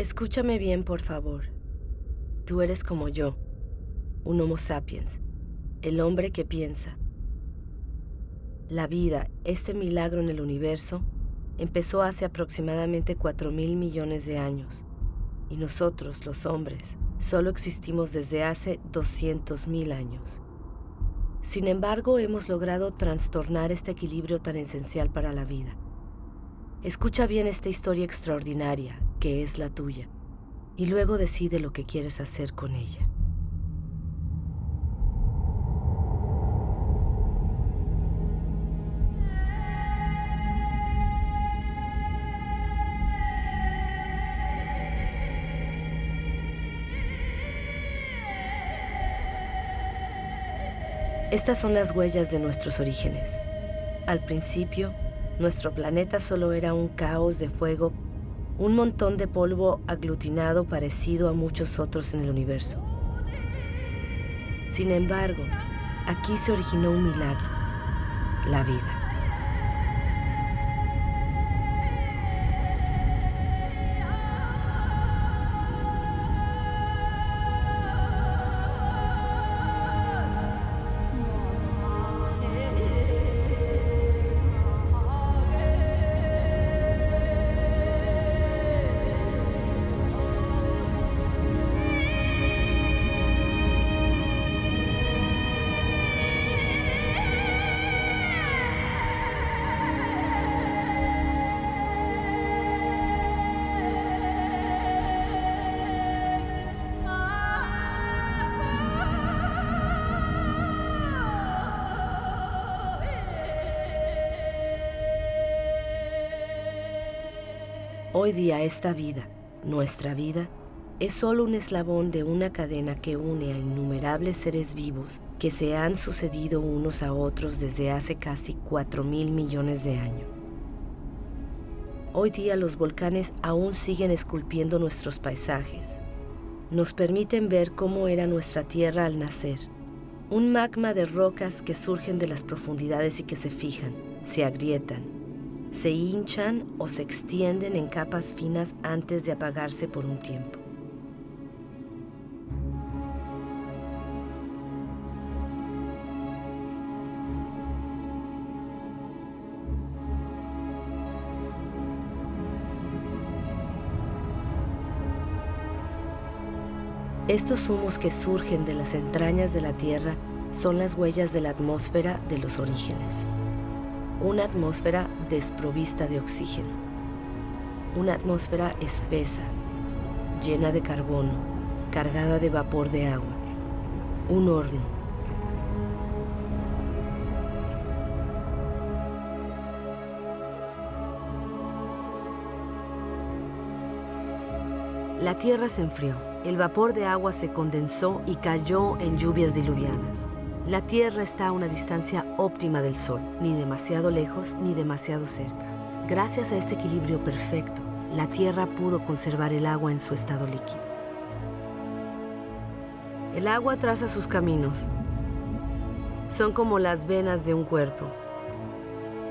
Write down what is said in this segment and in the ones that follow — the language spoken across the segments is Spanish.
Escúchame bien, por favor. Tú eres como yo, un Homo sapiens, el hombre que piensa. La vida, este milagro en el universo, empezó hace aproximadamente 4.000 millones de años. Y nosotros, los hombres, solo existimos desde hace 200.000 años. Sin embargo, hemos logrado trastornar este equilibrio tan esencial para la vida. Escucha bien esta historia extraordinaria, que es la tuya, y luego decide lo que quieres hacer con ella. Estas son las huellas de nuestros orígenes. Al principio, nuestro planeta solo era un caos de fuego, un montón de polvo aglutinado parecido a muchos otros en el universo. Sin embargo, aquí se originó un milagro, la vida. Hoy día esta vida, nuestra vida, es solo un eslabón de una cadena que une a innumerables seres vivos que se han sucedido unos a otros desde hace casi 4.000 millones de años. Hoy día los volcanes aún siguen esculpiendo nuestros paisajes. Nos permiten ver cómo era nuestra Tierra al nacer. Un magma de rocas que surgen de las profundidades y que se fijan, se agrietan, se hinchan o se extienden en capas finas antes de apagarse por un tiempo. Estos humos que surgen de las entrañas de la Tierra son las huellas de la atmósfera de los orígenes. Una atmósfera desprovista de oxígeno. Una atmósfera espesa, llena de carbono, cargada de vapor de agua. Un horno. La Tierra se enfrió. El vapor de agua se condensó y cayó en lluvias diluvianas. La Tierra está a una distancia óptima del Sol, ni demasiado lejos ni demasiado cerca. Gracias a este equilibrio perfecto, la Tierra pudo conservar el agua en su estado líquido. El agua traza sus caminos. Son como las venas de un cuerpo,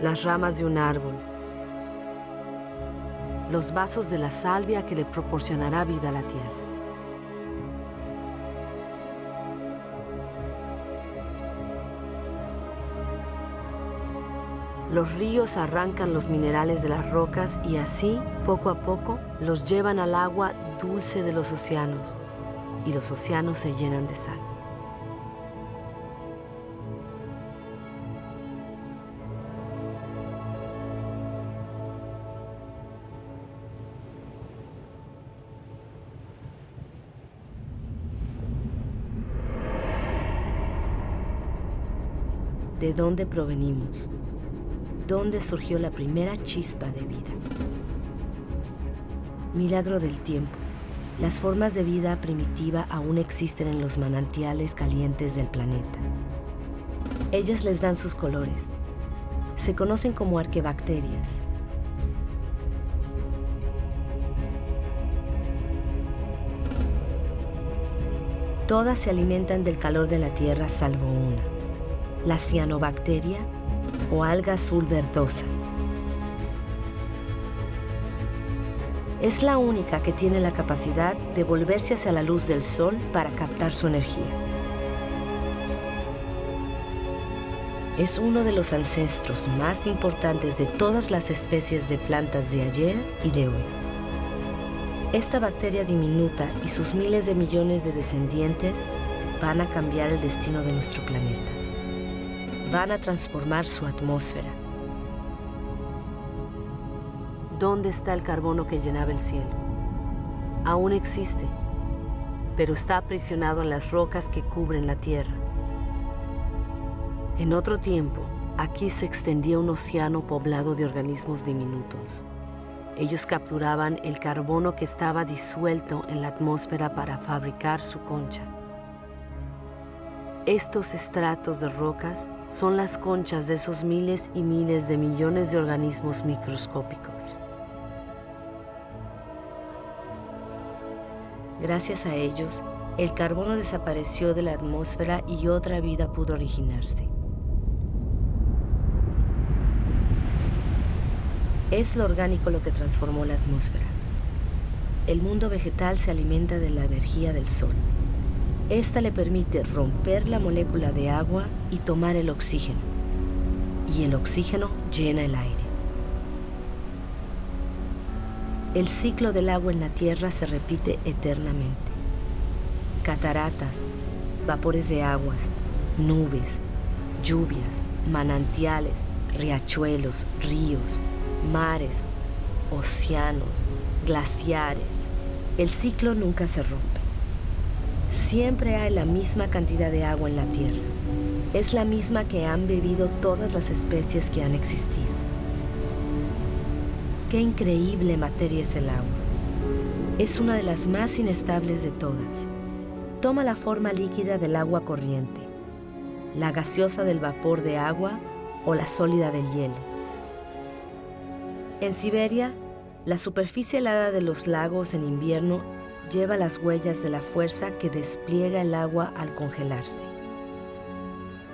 las ramas de un árbol, los vasos de la salvia que le proporcionará vida a la Tierra. Los ríos arrancan los minerales de las rocas y así, poco a poco, los llevan al agua dulce de los océanos, y los océanos se llenan de sal. ¿De dónde provenimos? ¿Dónde surgió la primera chispa de vida? Milagro del tiempo. Las formas de vida primitiva aún existen en los manantiales calientes del planeta. Ellas les dan sus colores. Se conocen como arquebacterias. Todas se alimentan del calor de la Tierra salvo una, la cianobacteria o alga azul verdosa. Es la única que tiene la capacidad de volverse hacia la luz del sol para captar su energía. Es uno de los ancestros más importantes de todas las especies de plantas de ayer y de hoy. Esta bacteria diminuta y sus miles de millones de descendientes van a cambiar el destino de nuestro planeta. Van a transformar su atmósfera. ¿Dónde está el carbono que llenaba el cielo? Aún existe, pero está aprisionado en las rocas que cubren la Tierra. En otro tiempo, aquí se extendía un océano poblado de organismos diminutos. Ellos capturaban el carbono que estaba disuelto en la atmósfera para fabricar su concha. Estos estratos de rocas son las conchas de esos miles y miles de millones de organismos microscópicos. Gracias a ellos, el carbono desapareció de la atmósfera y otra vida pudo originarse. Es lo orgánico lo que transformó la atmósfera. El mundo vegetal se alimenta de la energía del sol. Esta le permite romper la molécula de agua y tomar el oxígeno. Y el oxígeno llena el aire. El ciclo del agua en la Tierra se repite eternamente. Cataratas, vapores de aguas, nubes, lluvias, manantiales, riachuelos, ríos, mares, océanos, glaciares. El ciclo nunca se rompe. Siempre hay la misma cantidad de agua en la Tierra. Es la misma que han bebido todas las especies que han existido. Qué increíble materia es el agua. Es una de las más inestables de todas. Toma la forma líquida del agua corriente, la gaseosa del vapor de agua o la sólida del hielo. En Siberia, la superficie helada de los lagos en invierno lleva las huellas de la fuerza que despliega el agua al congelarse.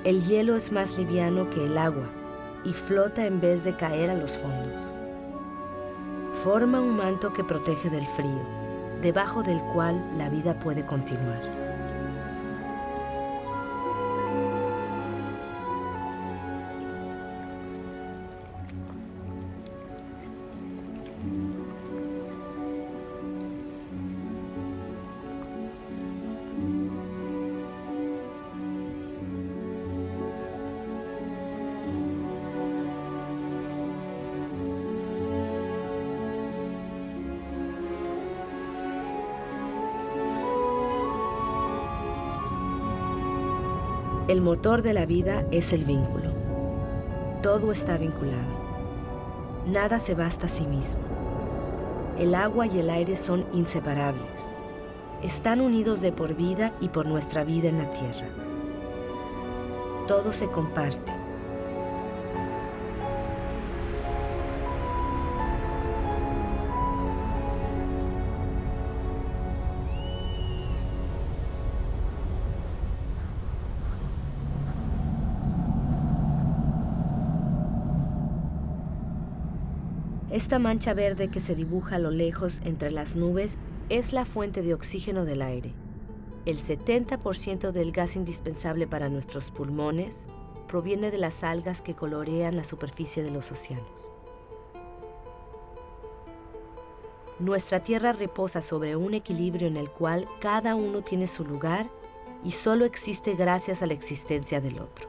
El hielo es más liviano que el agua y flota en vez de caer a los fondos. Forma un manto que protege del frío, debajo del cual la vida puede continuar. El motor de la vida es el vínculo. Todo está vinculado. Nada se basta a sí mismo. El agua y el aire son inseparables. Están unidos de por vida y por nuestra vida en la Tierra. Todo se comparte. Esta mancha verde que se dibuja a lo lejos entre las nubes es la fuente de oxígeno del aire. El 70% del gas indispensable para nuestros pulmones proviene de las algas que colorean la superficie de los océanos. Nuestra Tierra reposa sobre un equilibrio en el cual cada uno tiene su lugar y solo existe gracias a la existencia del otro.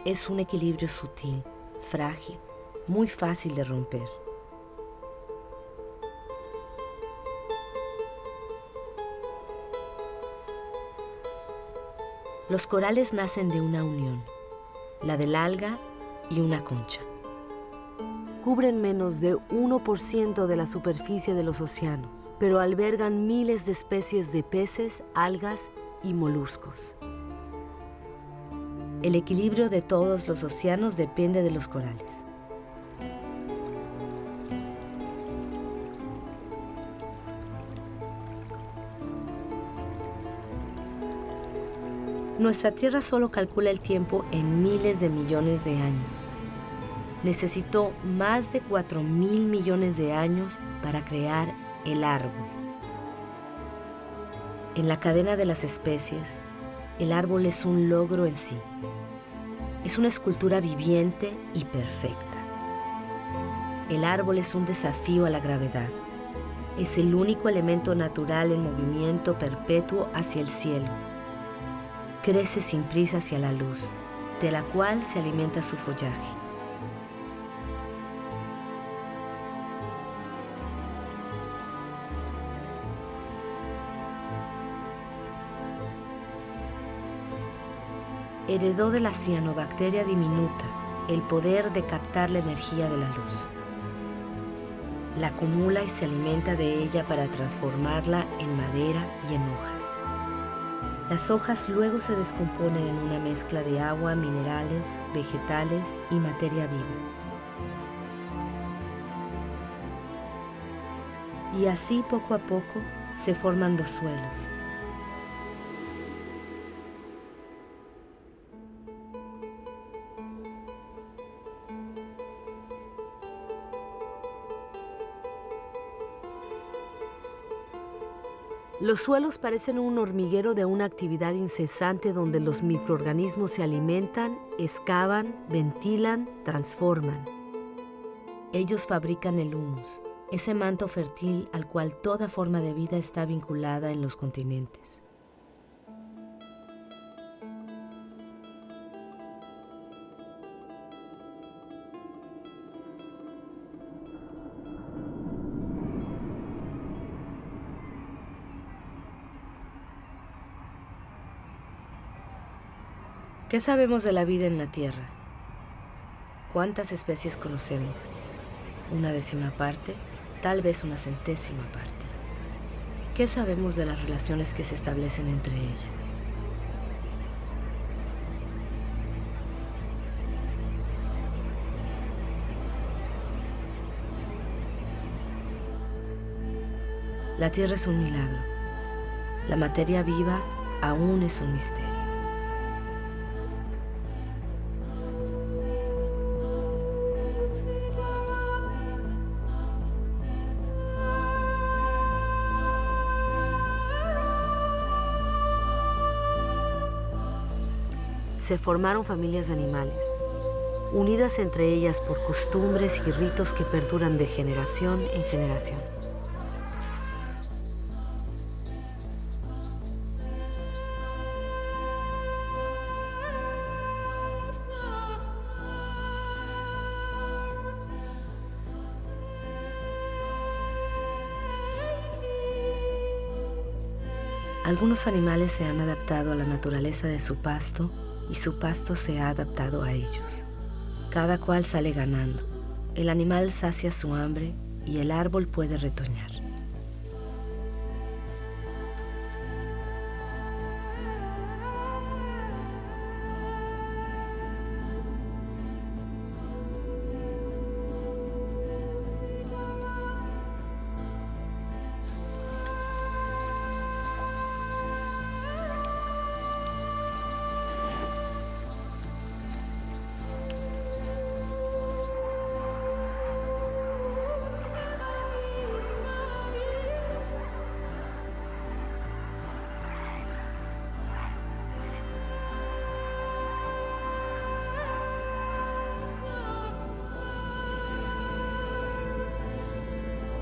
Es un equilibrio sutil, frágil, muy fácil de romper. Los corales nacen de una unión, la del alga y una concha. Cubren menos de 1% de la superficie de los océanos, pero albergan miles de especies de peces, algas y moluscos. El equilibrio de todos los océanos depende de los corales. Nuestra Tierra solo calcula el tiempo en miles de millones de años. necesitó más de 4.000 millones de años para crear el árbol. En la cadena de las especies, el árbol es un logro en sí. Es una escultura viviente y perfecta. El árbol es un desafío a la gravedad. Es el único elemento natural en movimiento perpetuo hacia el cielo. Crece sin prisa hacia la luz, de la cual se alimenta su follaje. Heredó de la cianobacteria diminuta el poder de captar la energía de la luz. La acumula y se alimenta de ella para transformarla en madera y en hojas. Las hojas luego se descomponen en una mezcla de agua, minerales, vegetales y materia viva. Y así poco a poco se forman los suelos. Los suelos parecen un hormiguero de una actividad incesante donde los microorganismos se alimentan, excavan, ventilan, transforman. Ellos fabrican el humus, ese manto fértil al cual toda forma de vida está vinculada en los continentes. ¿Qué sabemos de la vida en la Tierra? ¿Cuántas especies conocemos? ¿Una décima parte? Tal vez una centésima parte. ¿Qué sabemos de las relaciones que se establecen entre ellas? La Tierra es un milagro. La materia viva aún es un misterio. Se formaron familias de animales, unidas entre ellas por costumbres y ritos que perduran de generación en generación. Algunos animales se han adaptado a la naturaleza de su pasto y su pasto se ha adaptado a ellos. Cada cual sale ganando. El animal sacia su hambre y el árbol puede retoñar.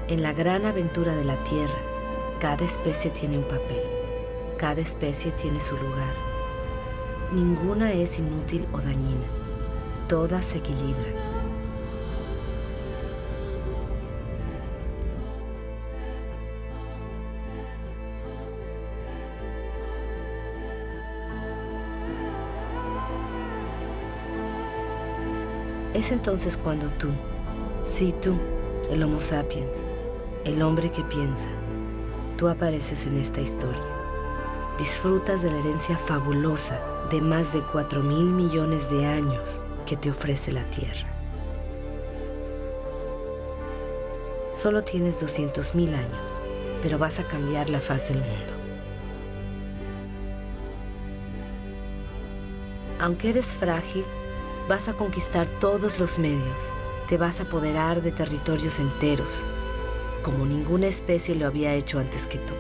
En la gran aventura de la Tierra, cada especie tiene un papel, cada especie tiene su lugar. Ninguna es inútil o dañina, todas se equilibran. Es entonces cuando tú, sí tú, el Homo sapiens, el hombre que piensa, tú apareces en esta historia. Disfrutas de la herencia fabulosa de más de 4.000 millones de años que te ofrece la Tierra. Solo tienes 200.000 años, pero vas a cambiar la faz del mundo. Aunque eres frágil, Vas a conquistar todos los medios. Te vas a apoderar de territorios enteros, como ninguna especie lo había hecho antes que tú.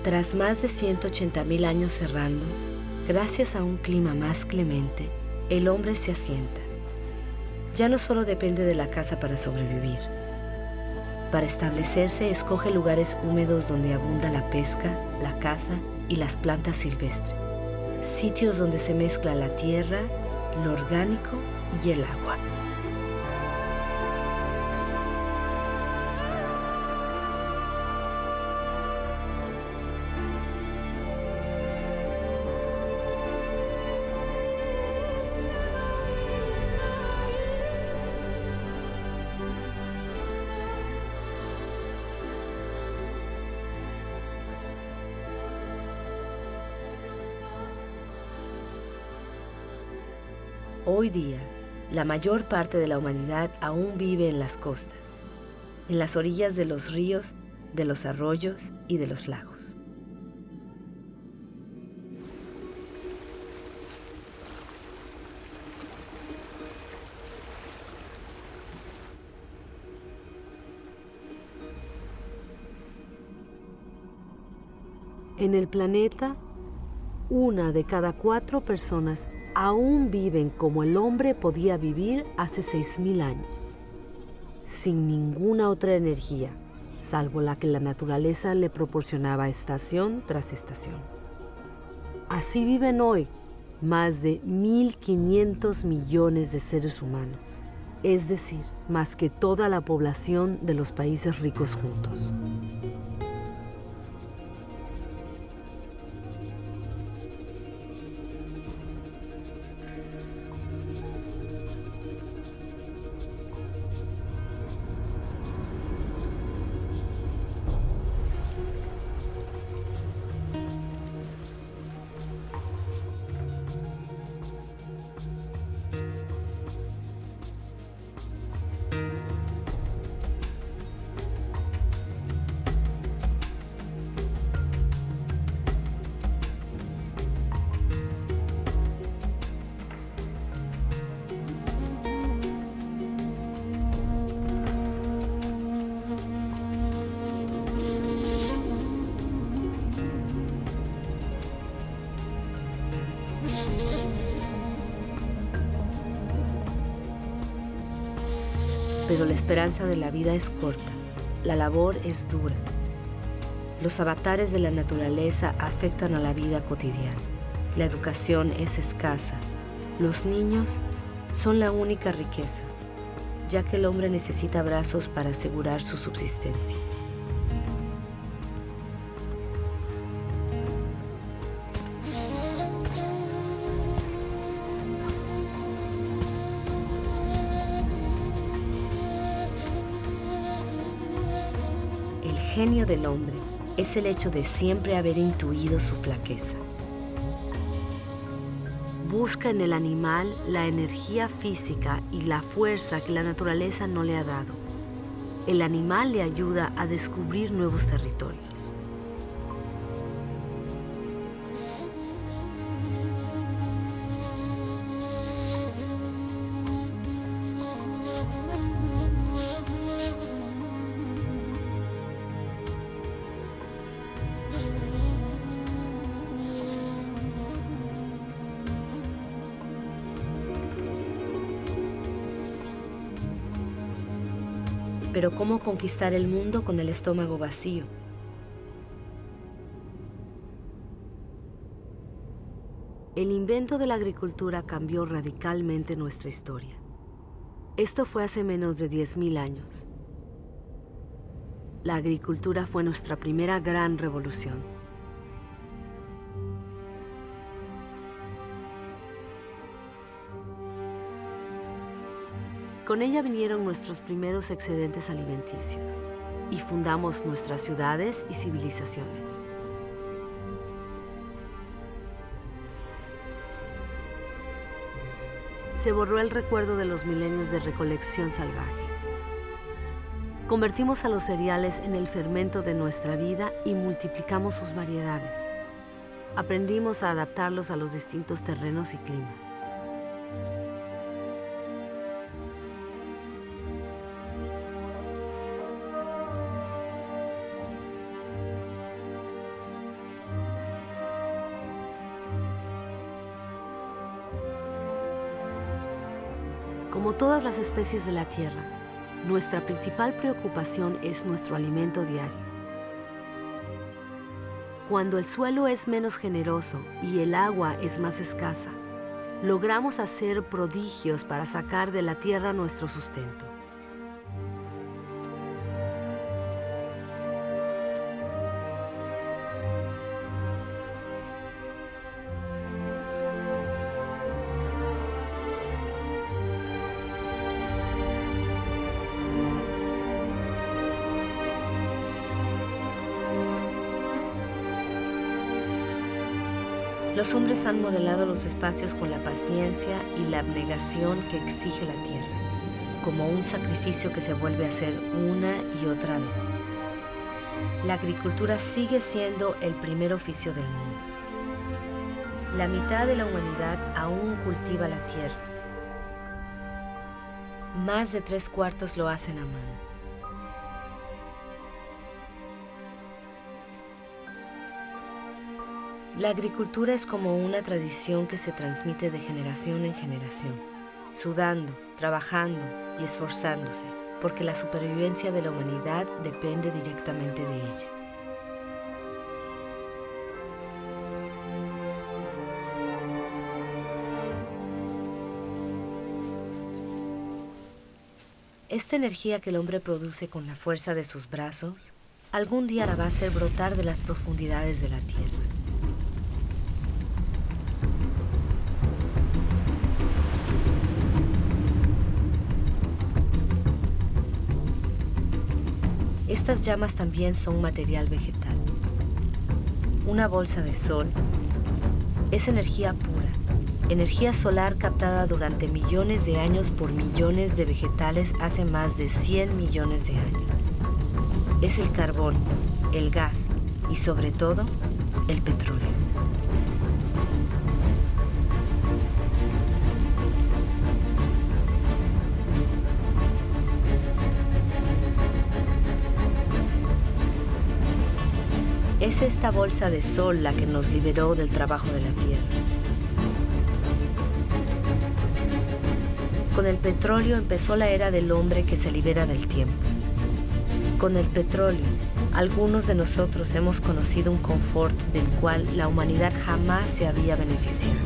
Tras más de 180.000 años cerrando, gracias a un clima más clemente, el hombre se asienta. Ya no solo depende de la caza para sobrevivir. Para establecerse, escoge lugares húmedos donde abunda la pesca, la caza y las plantas silvestres. Sitios donde se mezcla la tierra, lo orgánico y el agua. Hoy día, la mayor parte de la humanidad aún vive en las costas, en las orillas de los ríos, de los arroyos y de los lagos. En el planeta, 1 de cada 4 personas aún viven como el hombre podía vivir hace 6.000 años, sin ninguna otra energía, salvo la que la naturaleza le proporcionaba estación tras estación. Así viven hoy más de 1.500 millones de seres humanos, es decir, más que toda la población de los países ricos juntos. Pero la esperanza de la vida es corta, la labor es dura. Los avatares de la naturaleza afectan a la vida cotidiana. La educación es escasa. Los niños son la única riqueza, ya que el hombre necesita brazos para asegurar su subsistencia. El genio del hombre es el hecho de siempre haber intuido su flaqueza. Busca en el animal la energía física y la fuerza que la naturaleza no le ha dado. El animal le ayuda a descubrir nuevos territorios. Pero ¿cómo conquistar el mundo con el estómago vacío? El invento de la agricultura cambió radicalmente nuestra historia. Esto fue hace menos de 10.000 años. La agricultura fue nuestra primera gran revolución. Con ella vinieron nuestros primeros excedentes alimenticios y fundamos nuestras ciudades y civilizaciones. Se borró el recuerdo de los milenios de recolección salvaje. Convertimos a los cereales en el fermento de nuestra vida y multiplicamos sus variedades. Aprendimos a adaptarlos a los distintos terrenos y climas. Como todas las especies de la Tierra, nuestra principal preocupación es nuestro alimento diario. Cuando el suelo es menos generoso y el agua es más escasa, logramos hacer prodigios para sacar de la tierra nuestro sustento. Los hombres han modelado los espacios con la paciencia y la abnegación que exige la tierra, como un sacrificio que se vuelve a hacer una y otra vez. La agricultura sigue siendo el primer oficio del mundo. La mitad de la humanidad aún cultiva la tierra. Más de 3/4 lo hacen a mano. La agricultura es como una tradición que se transmite de generación en generación, sudando, trabajando y esforzándose, porque la supervivencia de la humanidad depende directamente de ella. Esta energía que el hombre produce con la fuerza de sus brazos, algún día la va a hacer brotar de las profundidades de la tierra. Estas llamas también son material vegetal. Una bolsa de sol es energía pura, energía solar captada durante millones de años por millones de vegetales hace más de 100 millones de años. Es el carbón, el gas y sobre todo, el petróleo. Es esta bolsa de sol la que nos liberó del trabajo de la tierra. Con el petróleo empezó la era del hombre que se libera del tiempo. Con el petróleo, algunos de nosotros hemos conocido un confort del cual la humanidad jamás se había beneficiado.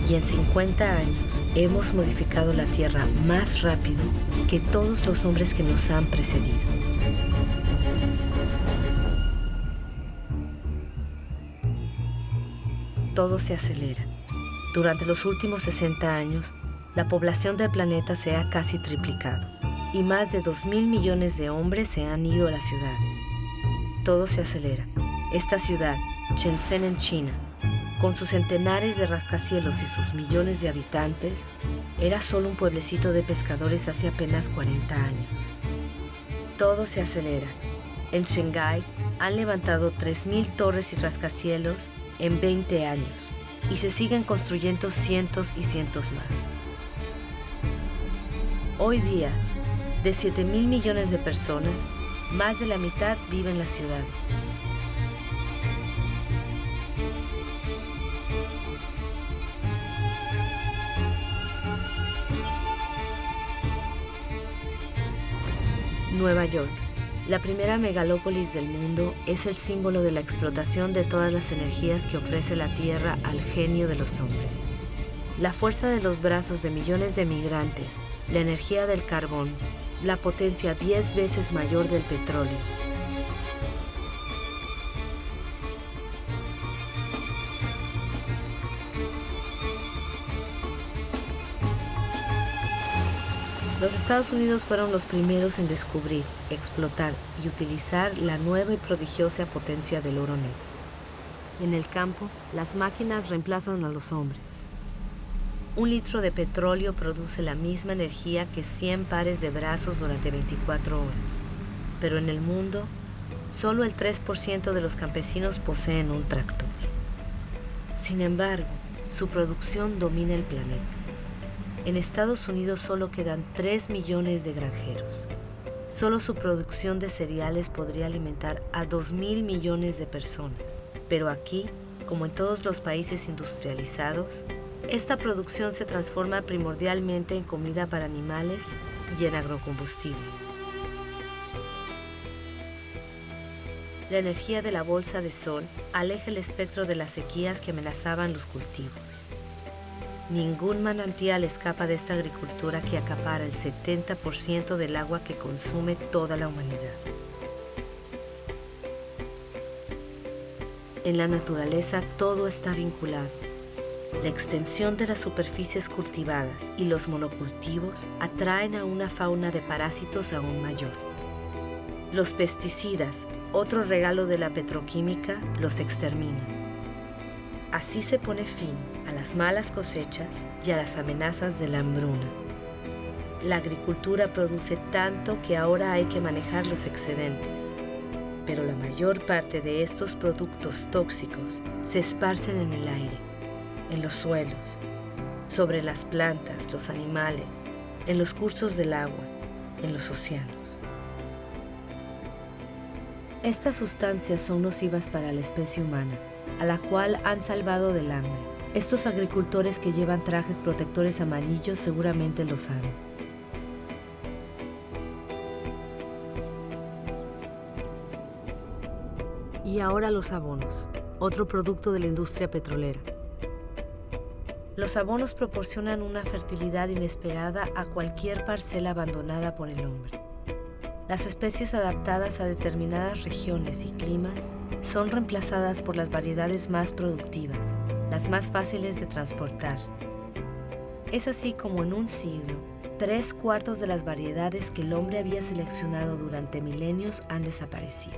Y en 50 años hemos modificado la tierra más rápido que todos los hombres que nos han precedido. Todo se acelera. Durante los últimos 60 años, la población del planeta se ha casi triplicado y más de 2.000 millones de hombres se han ido a las ciudades. Todo se acelera. Esta ciudad, Shenzhen en China, con sus centenares de rascacielos y sus millones de habitantes, era solo un pueblecito de pescadores hace apenas 40 años. Todo se acelera. En Shanghái han levantado 3.000 torres y rascacielos en 20 años y se siguen construyendo cientos y cientos más. Hoy día, de 7.000 millones de personas, más de la mitad viven en las ciudades. Nueva York, la primera megalópolis del mundo, es el símbolo de la explotación de todas las energías que ofrece la Tierra al genio de los hombres. La fuerza de los brazos de millones de migrantes, la energía del carbón, la potencia 10 veces mayor del petróleo. Los Estados Unidos fueron los primeros en descubrir, explotar y utilizar la nueva y prodigiosa potencia del oro negro. En el campo, las máquinas reemplazan a los hombres. 1 litro de petróleo produce la misma energía que 100 pares de brazos durante 24 horas. pero en el mundo, solo el 3% de los campesinos poseen un tractor. Sin embargo, su producción domina el planeta. En Estados Unidos solo quedan 3 millones de granjeros. Solo su producción de cereales podría alimentar a 2.000 millones de personas. Pero aquí, como en todos los países industrializados, esta producción se transforma primordialmente en comida para animales y en agrocombustibles. La energía de la bolsa de sol aleja el espectro de las sequías que amenazaban los cultivos. Ningún manantial escapa de esta agricultura que acapara el 70% del agua que consume toda la humanidad. En la naturaleza todo está vinculado. La extensión de las superficies cultivadas y los monocultivos atraen a una fauna de parásitos aún mayor. Los pesticidas, otro regalo de la petroquímica, los exterminan. Así se pone fin a las malas cosechas y a las amenazas de la hambruna. La agricultura produce tanto que ahora hay que manejar los excedentes, pero la mayor parte de estos productos tóxicos se esparcen en el aire, en los suelos, sobre las plantas, los animales, en los cursos del agua, en los océanos. Estas sustancias son nocivas para la especie humana, a la cual han salvado del hambre. Estos agricultores que llevan trajes protectores amarillos seguramente lo saben. Y ahora los abonos, otro producto de la industria petrolera. Los abonos proporcionan una fertilidad inesperada a cualquier parcela abandonada por el hombre. Las especies adaptadas a determinadas regiones y climas son reemplazadas por las variedades más productivas, las más fáciles de transportar. Es así como en un siglo, 3/4 de las variedades que el hombre había seleccionado durante milenios han desaparecido.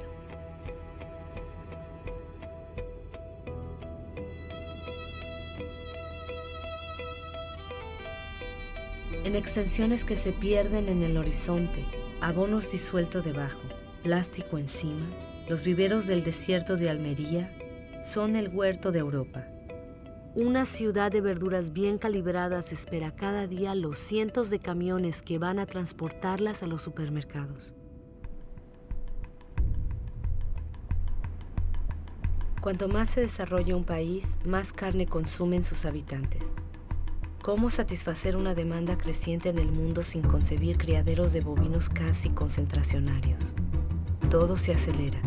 En extensiones que se pierden en el horizonte, abonos disueltos debajo, plástico encima, los viveros del desierto de Almería son el huerto de Europa. Una ciudad de verduras bien calibradas espera cada día los cientos de camiones que van a transportarlas a los supermercados. Cuanto más se desarrolla un país, más carne consumen sus habitantes. ¿Cómo satisfacer una demanda creciente en el mundo sin concebir criaderos de bovinos casi concentracionarios? Todo se acelera.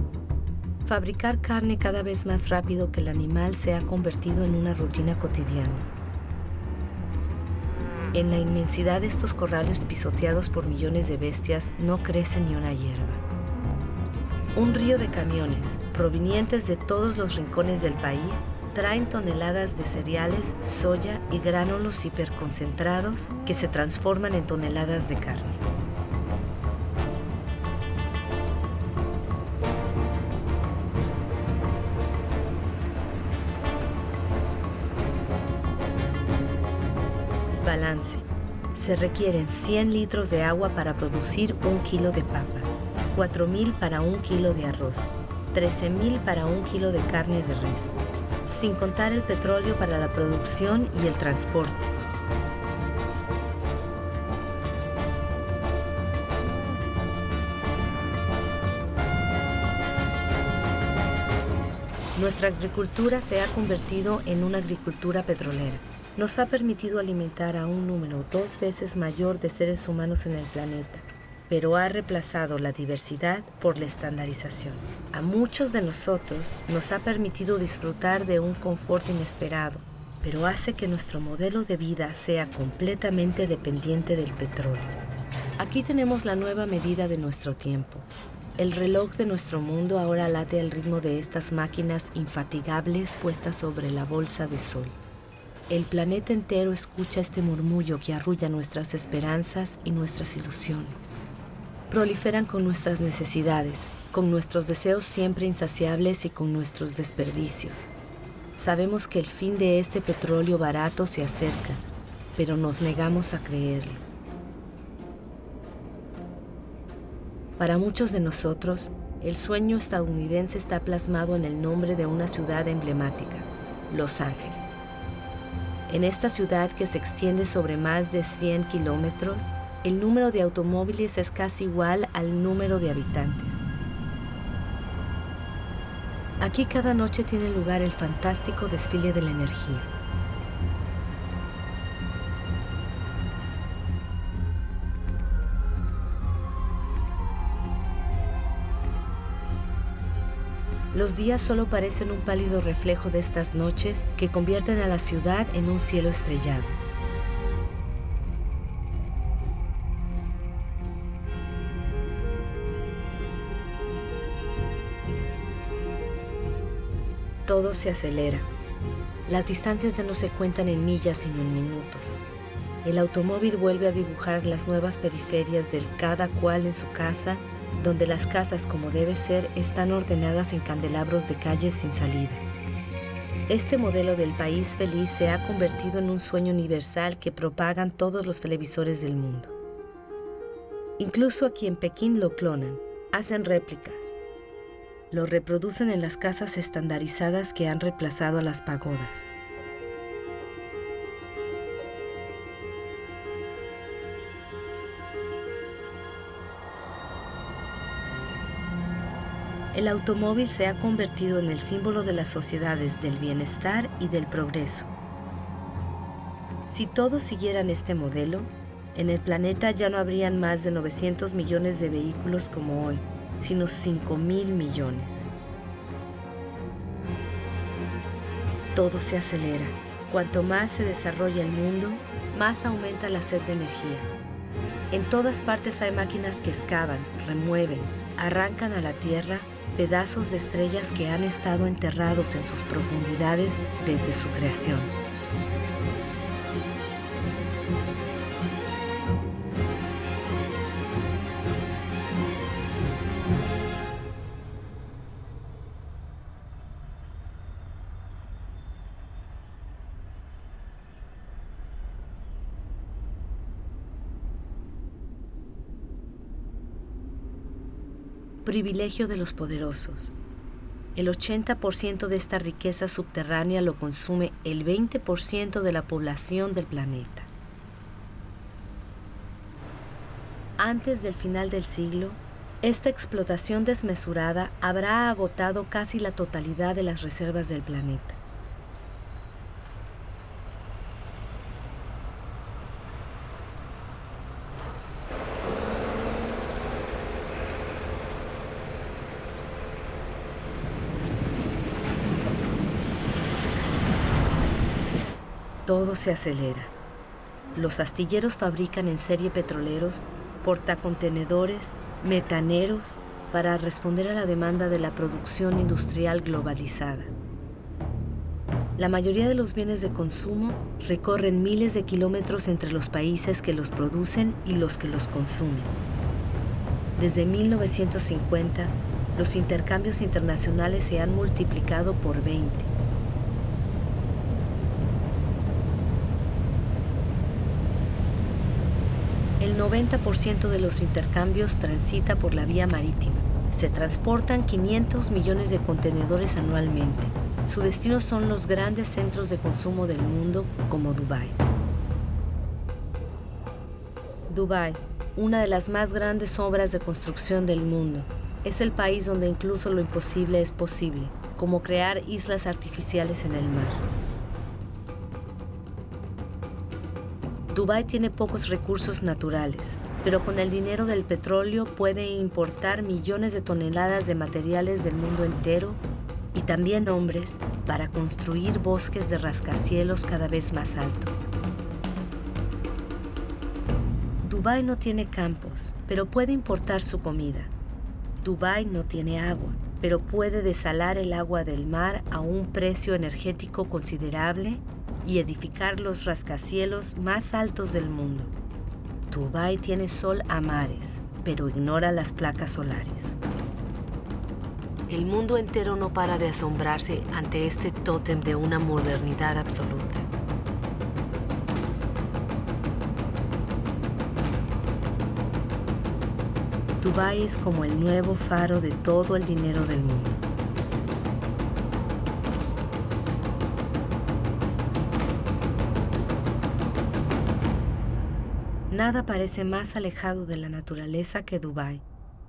Fabricar carne cada vez más rápido que el animal se ha convertido en una rutina cotidiana. En la inmensidad de estos corrales pisoteados por millones de bestias no crece ni una hierba. Un río de camiones, provenientes de todos los rincones del país, traen toneladas de cereales, soya y gránulos hiperconcentrados que se transforman en toneladas de carne. Balance. Se requieren 100 litros de agua para producir 1 kilo de papas, 4.000 para 1 kilo de arroz, 13.000 para 1 kilo de carne de res, sin contar el petróleo para la producción y el transporte. Nuestra agricultura se ha convertido en una agricultura petrolera. Nos ha permitido alimentar a un número 2 veces mayor de seres humanos en el planeta, pero ha reemplazado la diversidad por la estandarización. A muchos de nosotros nos ha permitido disfrutar de un confort inesperado, pero hace que nuestro modelo de vida sea completamente dependiente del petróleo. Aquí tenemos la nueva medida de nuestro tiempo. El reloj de nuestro mundo ahora late al ritmo de estas máquinas infatigables puestas sobre la bolsa de sol. El planeta entero escucha este murmullo que arrulla nuestras esperanzas y nuestras ilusiones. Proliferan con nuestras necesidades, con nuestros deseos siempre insaciables y con nuestros desperdicios. Sabemos que el fin de este petróleo barato se acerca, pero nos negamos a creerlo. Para muchos de nosotros, el sueño estadounidense está plasmado en el nombre de una ciudad emblemática, Los Ángeles. En esta ciudad, que se extiende sobre más de 100 kilómetros, el número de automóviles es casi igual al número de habitantes. Aquí cada noche tiene lugar el fantástico desfile de la energía. Los días solo parecen un pálido reflejo de estas noches que convierten a la ciudad en un cielo estrellado. Todo se acelera. Las distancias ya no se cuentan en millas sino en minutos. El automóvil vuelve a dibujar las nuevas periferias del cada cual en su casa, donde las casas, como debe ser, están ordenadas en candelabros de calles sin salida. Este modelo del país feliz se ha convertido en un sueño universal que propagan todos los televisores del mundo. Incluso aquí en Pekín lo clonan, hacen réplicas. Lo reproducen en las casas estandarizadas que han reemplazado a las pagodas. El automóvil se ha convertido en el símbolo de las sociedades del bienestar y del progreso. Si todos siguieran este modelo, en el planeta ya no habrían más de 900 millones de vehículos como hoy, sino 5.000 millones. Todo se acelera. Cuanto más se desarrolla el mundo, más aumenta la sed de energía. En todas partes hay máquinas que excavan, remueven, arrancan a la tierra pedazos de estrellas que han estado enterrados en sus profundidades desde su creación. Privilegio de los poderosos. El 80% de esta riqueza subterránea lo consume el 20% de la población del planeta. Antes del final del siglo, esta explotación desmesurada habrá agotado casi la totalidad de las reservas del planeta. Todo se acelera. Los astilleros fabrican en serie petroleros, portacontenedores, metaneros para responder a la demanda de la producción industrial globalizada. La mayoría de los bienes de consumo recorren miles de kilómetros entre los países que los producen y los que los consumen. Desde 1950, los intercambios internacionales se han multiplicado por 20. El 90% de los intercambios transita por la vía marítima. Se transportan 500 millones de contenedores anualmente. Su destino son los grandes centros de consumo del mundo, como Dubái. Dubái, una de las más grandes obras de construcción del mundo, es el país donde incluso lo imposible es posible, como crear islas artificiales en el mar. Dubái tiene pocos recursos naturales, pero con el dinero del petróleo puede importar millones de toneladas de materiales del mundo entero y también hombres para construir bosques de rascacielos cada vez más altos. Dubái no tiene campos, pero puede importar su comida. Dubái no tiene agua, pero puede desalar el agua del mar a un precio energético considerable y edificar los rascacielos más altos del mundo. Dubái tiene sol a mares, pero ignora las placas solares. El mundo entero no para de asombrarse ante este tótem de una modernidad absoluta. Dubái es como el nuevo faro de todo el dinero del mundo. Nada parece más alejado de la naturaleza que Dubái,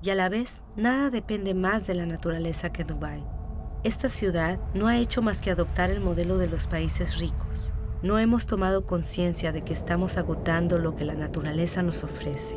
y a la vez nada depende más de la naturaleza que Dubái. Esta ciudad no ha hecho más que adoptar el modelo de los países ricos. No hemos tomado conciencia de que estamos agotando lo que la naturaleza nos ofrece.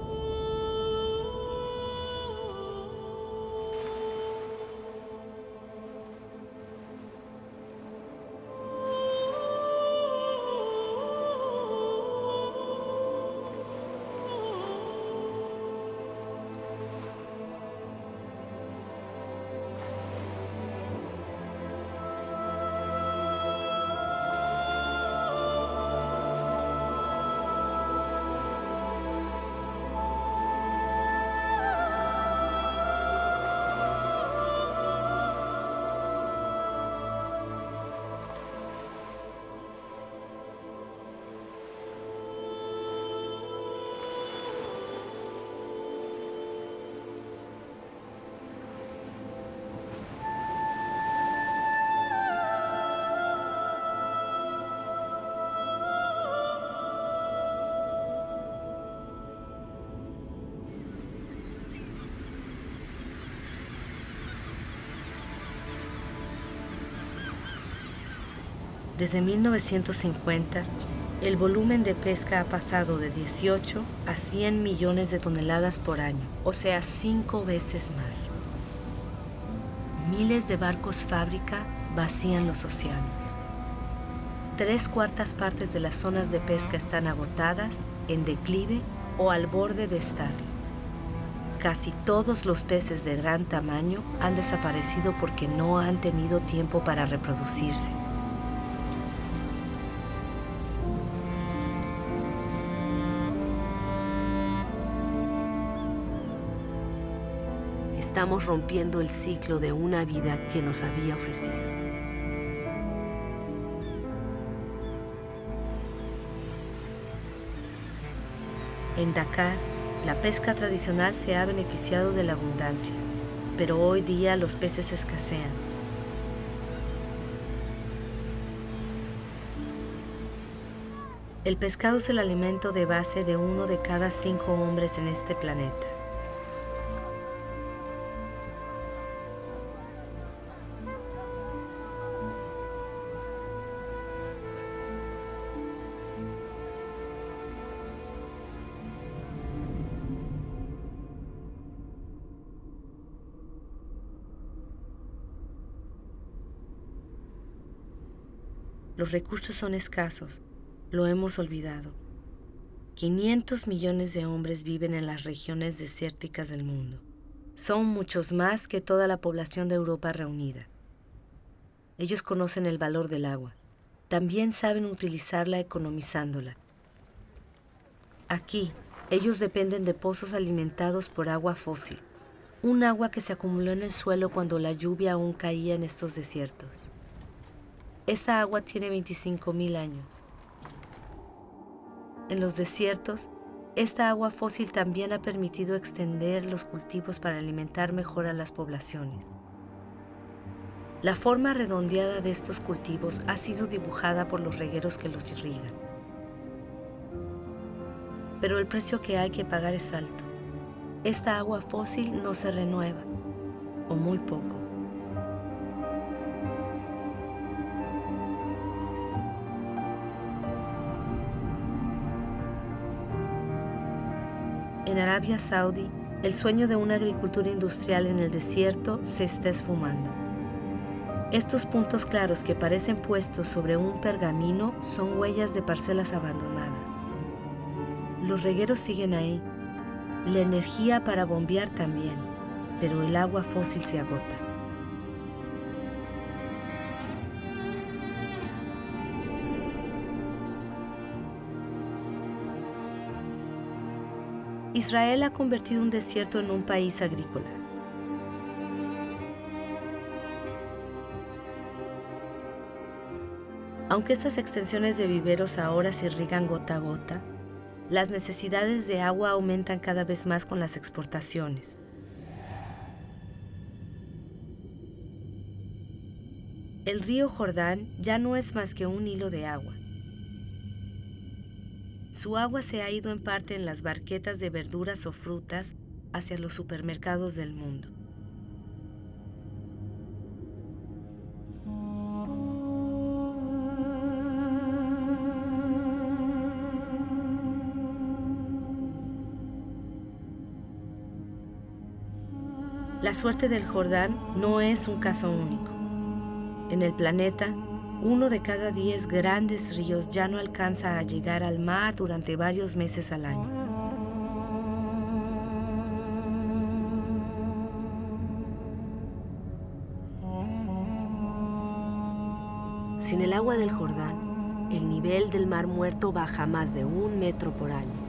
Desde 1950, el volumen de pesca ha pasado de 18 a 100 millones de toneladas por año, o sea, 5 veces más. Miles de barcos fábrica vacían los océanos. 3/4 partes de las zonas de pesca están agotadas, en declive o al borde de estarlo. Casi todos los peces de gran tamaño han desaparecido porque no han tenido tiempo para reproducirse. Estamos rompiendo el ciclo de una vida que nos había ofrecido. En Dakar, la pesca tradicional se ha beneficiado de la abundancia, pero hoy día los peces escasean. El pescado es el alimento de base de 1 de cada 5 hombres en este planeta. Los recursos son escasos, lo hemos olvidado. 500 millones de hombres viven en las regiones desérticas del mundo. Son muchos más que toda la población de Europa reunida. Ellos conocen el valor del agua. También saben utilizarla economizándola. Aquí, ellos dependen de pozos alimentados por agua fósil, un agua que se acumuló en el suelo cuando la lluvia aún caía en estos desiertos. Esta agua tiene 25.000 años. En los desiertos, esta agua fósil también ha permitido extender los cultivos para alimentar mejor a las poblaciones. La forma redondeada de estos cultivos ha sido dibujada por los regueros que los irrigan. Pero el precio que hay que pagar es alto. Esta agua fósil no se renueva, o muy poco. En Arabia Saudí, el sueño de una agricultura industrial en el desierto se está esfumando. Estos puntos claros que parecen puestos sobre un pergamino son huellas de parcelas abandonadas. Los regueros siguen ahí, la energía para bombear también, pero el agua fósil se agota. Israel ha convertido un desierto en un país agrícola. Aunque estas extensiones de viveros ahora se irrigan gota a gota, las necesidades de agua aumentan cada vez más con las exportaciones. El río Jordán ya no es más que un hilo de agua. Su agua se ha ido en parte en las barquetas de verduras o frutas hacia los supermercados del mundo. La suerte del Jordán no es un caso único. En el planeta, 1 de cada 10 grandes ríos ya no alcanza a llegar al mar durante varios meses al año. Sin el agua del Jordán, el nivel del Mar Muerto baja más de 1 metro por año.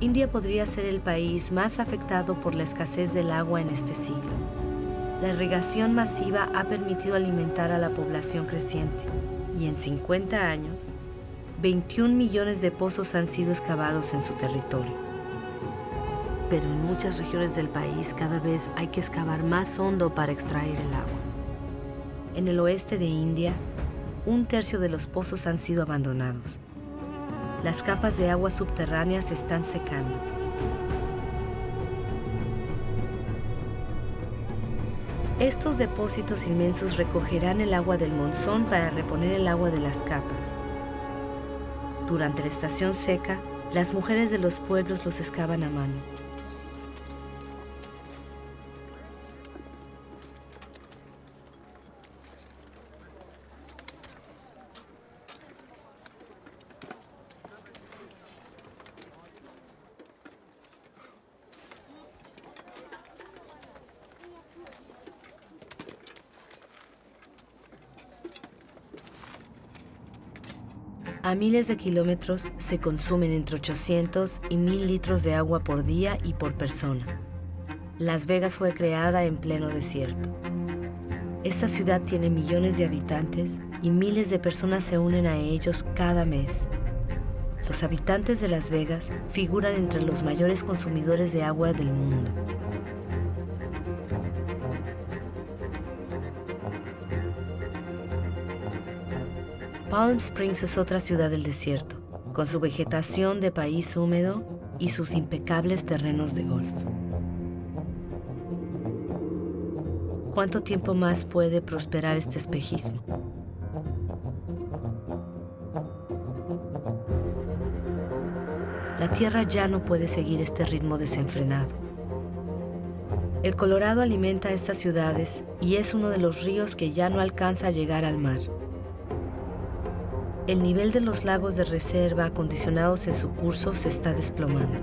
India podría ser el país más afectado por la escasez del agua en este siglo. La irrigación masiva ha permitido alimentar a la población creciente y en 50 años, 21 millones de pozos han sido excavados en su territorio. Pero en muchas regiones del país cada vez hay que excavar más hondo para extraer el agua. En el oeste de India, 1/3 de los pozos han sido abandonados. Las capas de agua subterráneas se están secando. Estos depósitos inmensos recogerán el agua del monzón para reponer el agua de las capas. Durante la estación seca, las mujeres de los pueblos los excavan a mano. A miles de kilómetros se consumen entre 800 y 1000 litros de agua por día y por persona. Las Vegas fue creada en pleno desierto. Esta ciudad tiene millones de habitantes y miles de personas se unen a ellos cada mes. Los habitantes de Las Vegas figuran entre los mayores consumidores de agua del mundo. Palm Springs es otra ciudad del desierto, con su vegetación de país húmedo y sus impecables terrenos de golf. ¿Cuánto tiempo más puede prosperar este espejismo? La tierra ya no puede seguir este ritmo desenfrenado. El Colorado alimenta a estas ciudades y es uno de los ríos que ya no alcanza a llegar al mar. El nivel de los lagos de reserva acondicionados en su curso se está desplomando.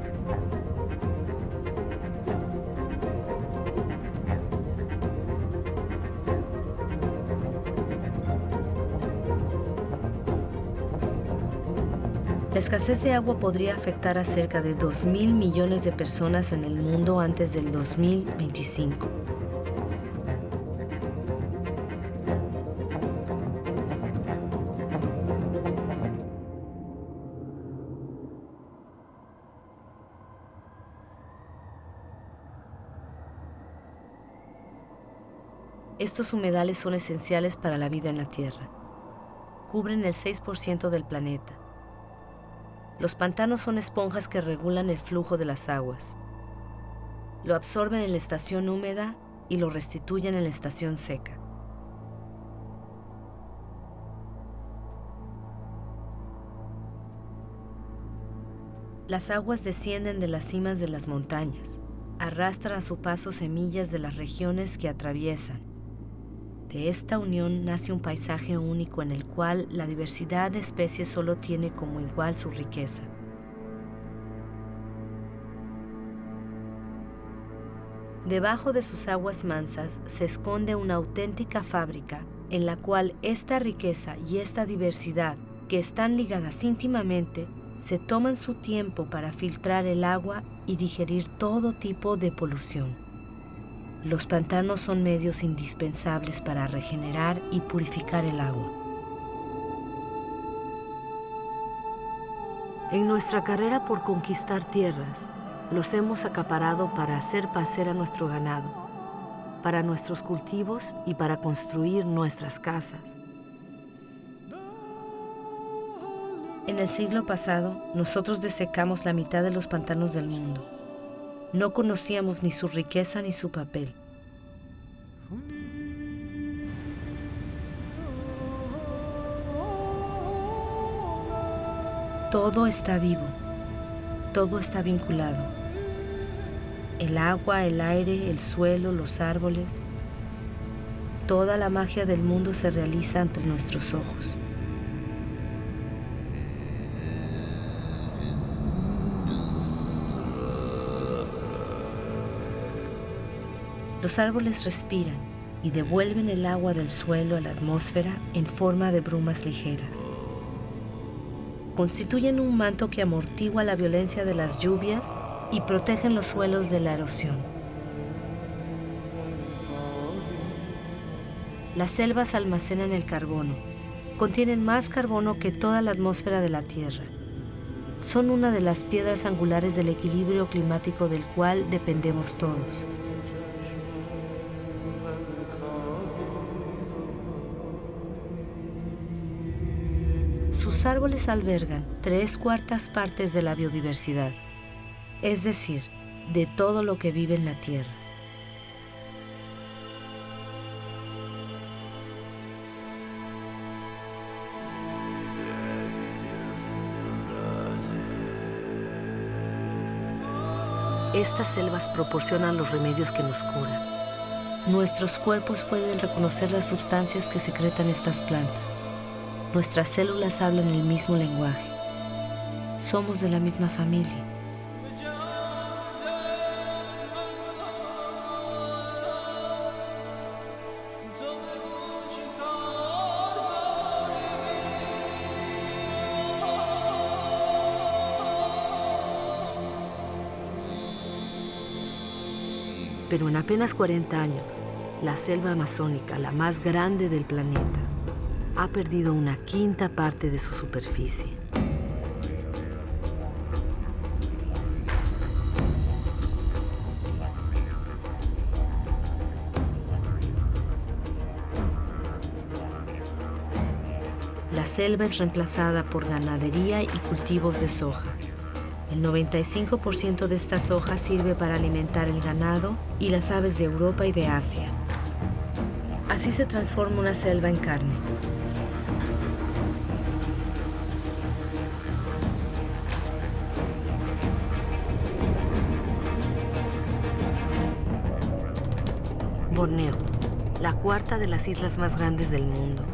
La escasez de agua podría afectar a cerca de 2.000 millones de personas en el mundo antes del 2025. Estos humedales son esenciales para la vida en la Tierra. Cubren el 6% del planeta. Los pantanos son esponjas que regulan el flujo de las aguas. Lo absorben en la estación húmeda y lo restituyen en la estación seca. Las aguas descienden de las cimas de las montañas, arrastran a su paso semillas de las regiones que atraviesan. De esta unión nace un paisaje único en el cual la diversidad de especies solo tiene como igual su riqueza. Debajo de sus aguas mansas se esconde una auténtica fábrica en la cual esta riqueza y esta diversidad, que están ligadas íntimamente, se toman su tiempo para filtrar el agua y digerir todo tipo de polución. Los pantanos son medios indispensables para regenerar y purificar el agua. En nuestra carrera por conquistar tierras, los hemos acaparado para hacer pacer a nuestro ganado, para nuestros cultivos y para construir nuestras casas. En el siglo pasado, nosotros desecamos la mitad de los pantanos del mundo. No conocíamos ni su riqueza ni su papel. Todo está vivo, todo está vinculado. El agua, el aire, el suelo, los árboles. Toda la magia del mundo se realiza ante nuestros ojos. Los árboles respiran y devuelven el agua del suelo a la atmósfera en forma de brumas ligeras. Constituyen un manto que amortigua la violencia de las lluvias y protegen los suelos de la erosión. Las selvas almacenan el carbono. Contienen más carbono que toda la atmósfera de la Tierra. Son una de las piedras angulares del equilibrio climático del cual dependemos todos. Sus árboles albergan 3/4 partes de la biodiversidad, es decir, de todo lo que vive en la Tierra. Estas selvas proporcionan los remedios que nos curan. Nuestros cuerpos pueden reconocer las sustancias que secretan estas plantas. Nuestras células hablan el mismo lenguaje. Somos de la misma familia. Pero en apenas 40 años, la selva amazónica, la más grande del planeta, ha perdido 1/5 parte de su superficie. La selva es reemplazada por ganadería y cultivos de soja. El 95% de esta soja sirve para alimentar el ganado y las aves de Europa y de Asia. Así se transforma una selva en carne. Borneo, la cuarta de las islas más grandes del mundo,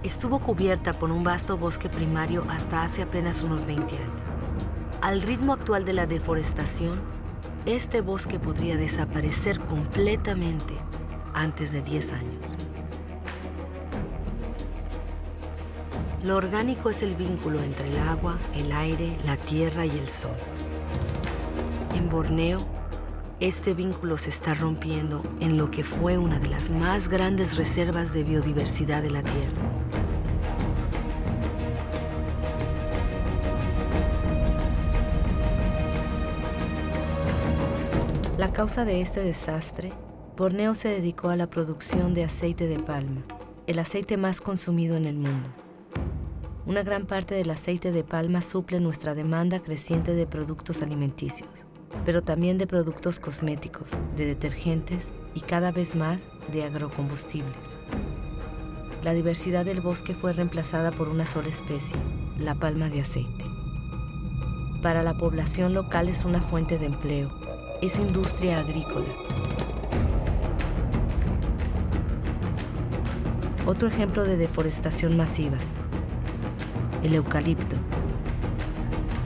estuvo cubierta por un vasto bosque primario hasta hace apenas unos 20 años. Al ritmo actual de la deforestación, este bosque podría desaparecer completamente antes de 10 años. Lo orgánico es el vínculo entre el agua, el aire, la tierra y el sol. En Borneo, este vínculo se está rompiendo en lo que fue una de las más grandes reservas de biodiversidad de la Tierra. A causa de este desastre, Borneo se dedicó a la producción de aceite de palma, el aceite más consumido en el mundo. Una gran parte del aceite de palma suple nuestra demanda creciente de productos alimenticios, pero también de productos cosméticos, de detergentes y cada vez más de agrocombustibles. La diversidad del bosque fue reemplazada por una sola especie, la palma de aceite. Para la población local es una fuente de empleo, es industria agrícola. Otro ejemplo de deforestación masiva, el eucalipto.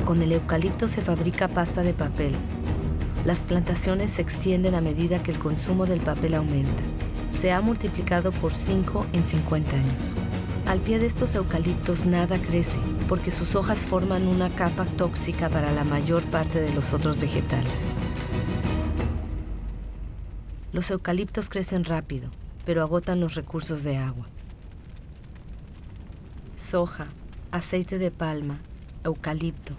Con el eucalipto se fabrica pasta de papel. Las plantaciones se extienden a medida que el consumo del papel aumenta. Se ha multiplicado por 5 en 50 años. Al pie de estos eucaliptos nada crece, porque sus hojas forman una capa tóxica para la mayor parte de los otros vegetales. Los eucaliptos crecen rápido, pero agotan los recursos de agua. Soja, aceite de palma, eucalipto.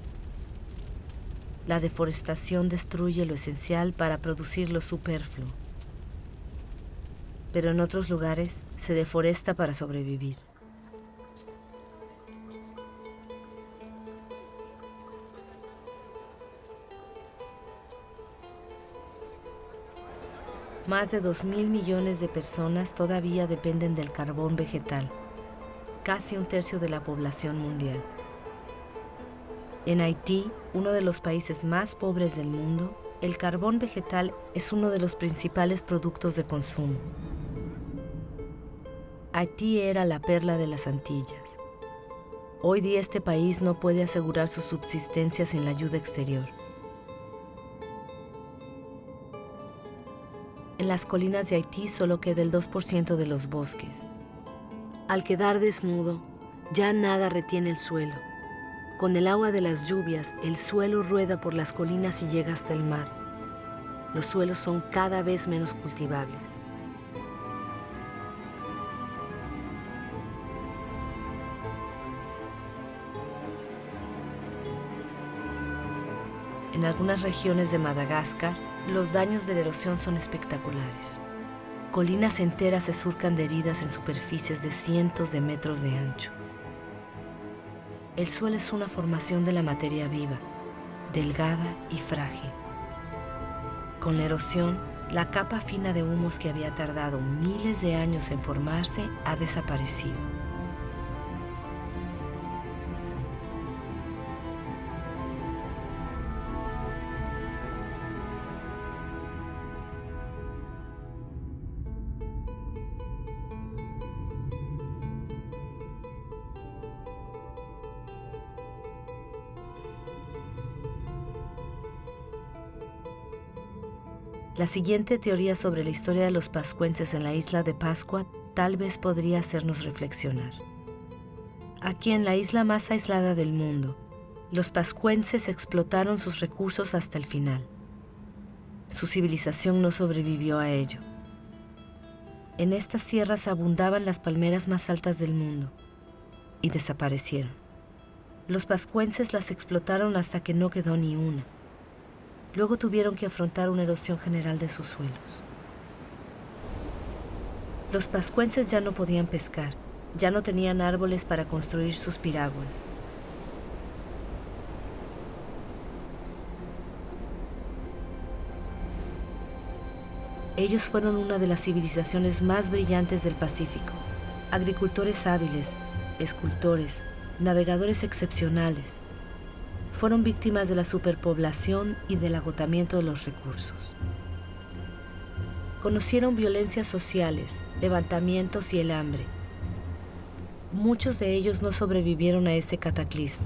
La deforestación destruye lo esencial para producir lo superfluo. Pero en otros lugares se deforesta para sobrevivir. Más de 2.000 millones de personas todavía dependen del carbón vegetal, casi un tercio de la población mundial. En Haití, uno de los países más pobres del mundo, el carbón vegetal es uno de los principales productos de consumo. Haití era la perla de las Antillas. Hoy día este país no puede asegurar su subsistencia sin la ayuda exterior. En las colinas de Haití solo queda el 2% de los bosques. Al quedar desnudo, ya nada retiene el suelo. Con el agua de las lluvias, el suelo rueda por las colinas y llega hasta el mar. Los suelos son cada vez menos cultivables. En algunas regiones de Madagascar, los daños de la erosión son espectaculares. Colinas enteras se surcan de heridas en superficies de cientos de metros de ancho. El suelo es una formación de la materia viva, delgada y frágil. Con la erosión, la capa fina de humos que había tardado miles de años en formarse ha desaparecido. La siguiente teoría sobre la historia de los pascuenses en la isla de Pascua tal vez podría hacernos reflexionar. Aquí en la isla más aislada del mundo, los pascuenses explotaron sus recursos hasta el final. Su civilización no sobrevivió a ello. En estas tierras abundaban las palmeras más altas del mundo y desaparecieron. Los pascuenses las explotaron hasta que no quedó ni una. Luego tuvieron que afrontar una erosión general de sus suelos. Los pascuenses ya no podían pescar, ya no tenían árboles para construir sus piraguas. Ellos fueron una de las civilizaciones más brillantes del Pacífico, agricultores hábiles, escultores, navegadores excepcionales. Fueron víctimas de la superpoblación y del agotamiento de los recursos. Conocieron violencias sociales, levantamientos y el hambre. Muchos de ellos no sobrevivieron a ese cataclismo.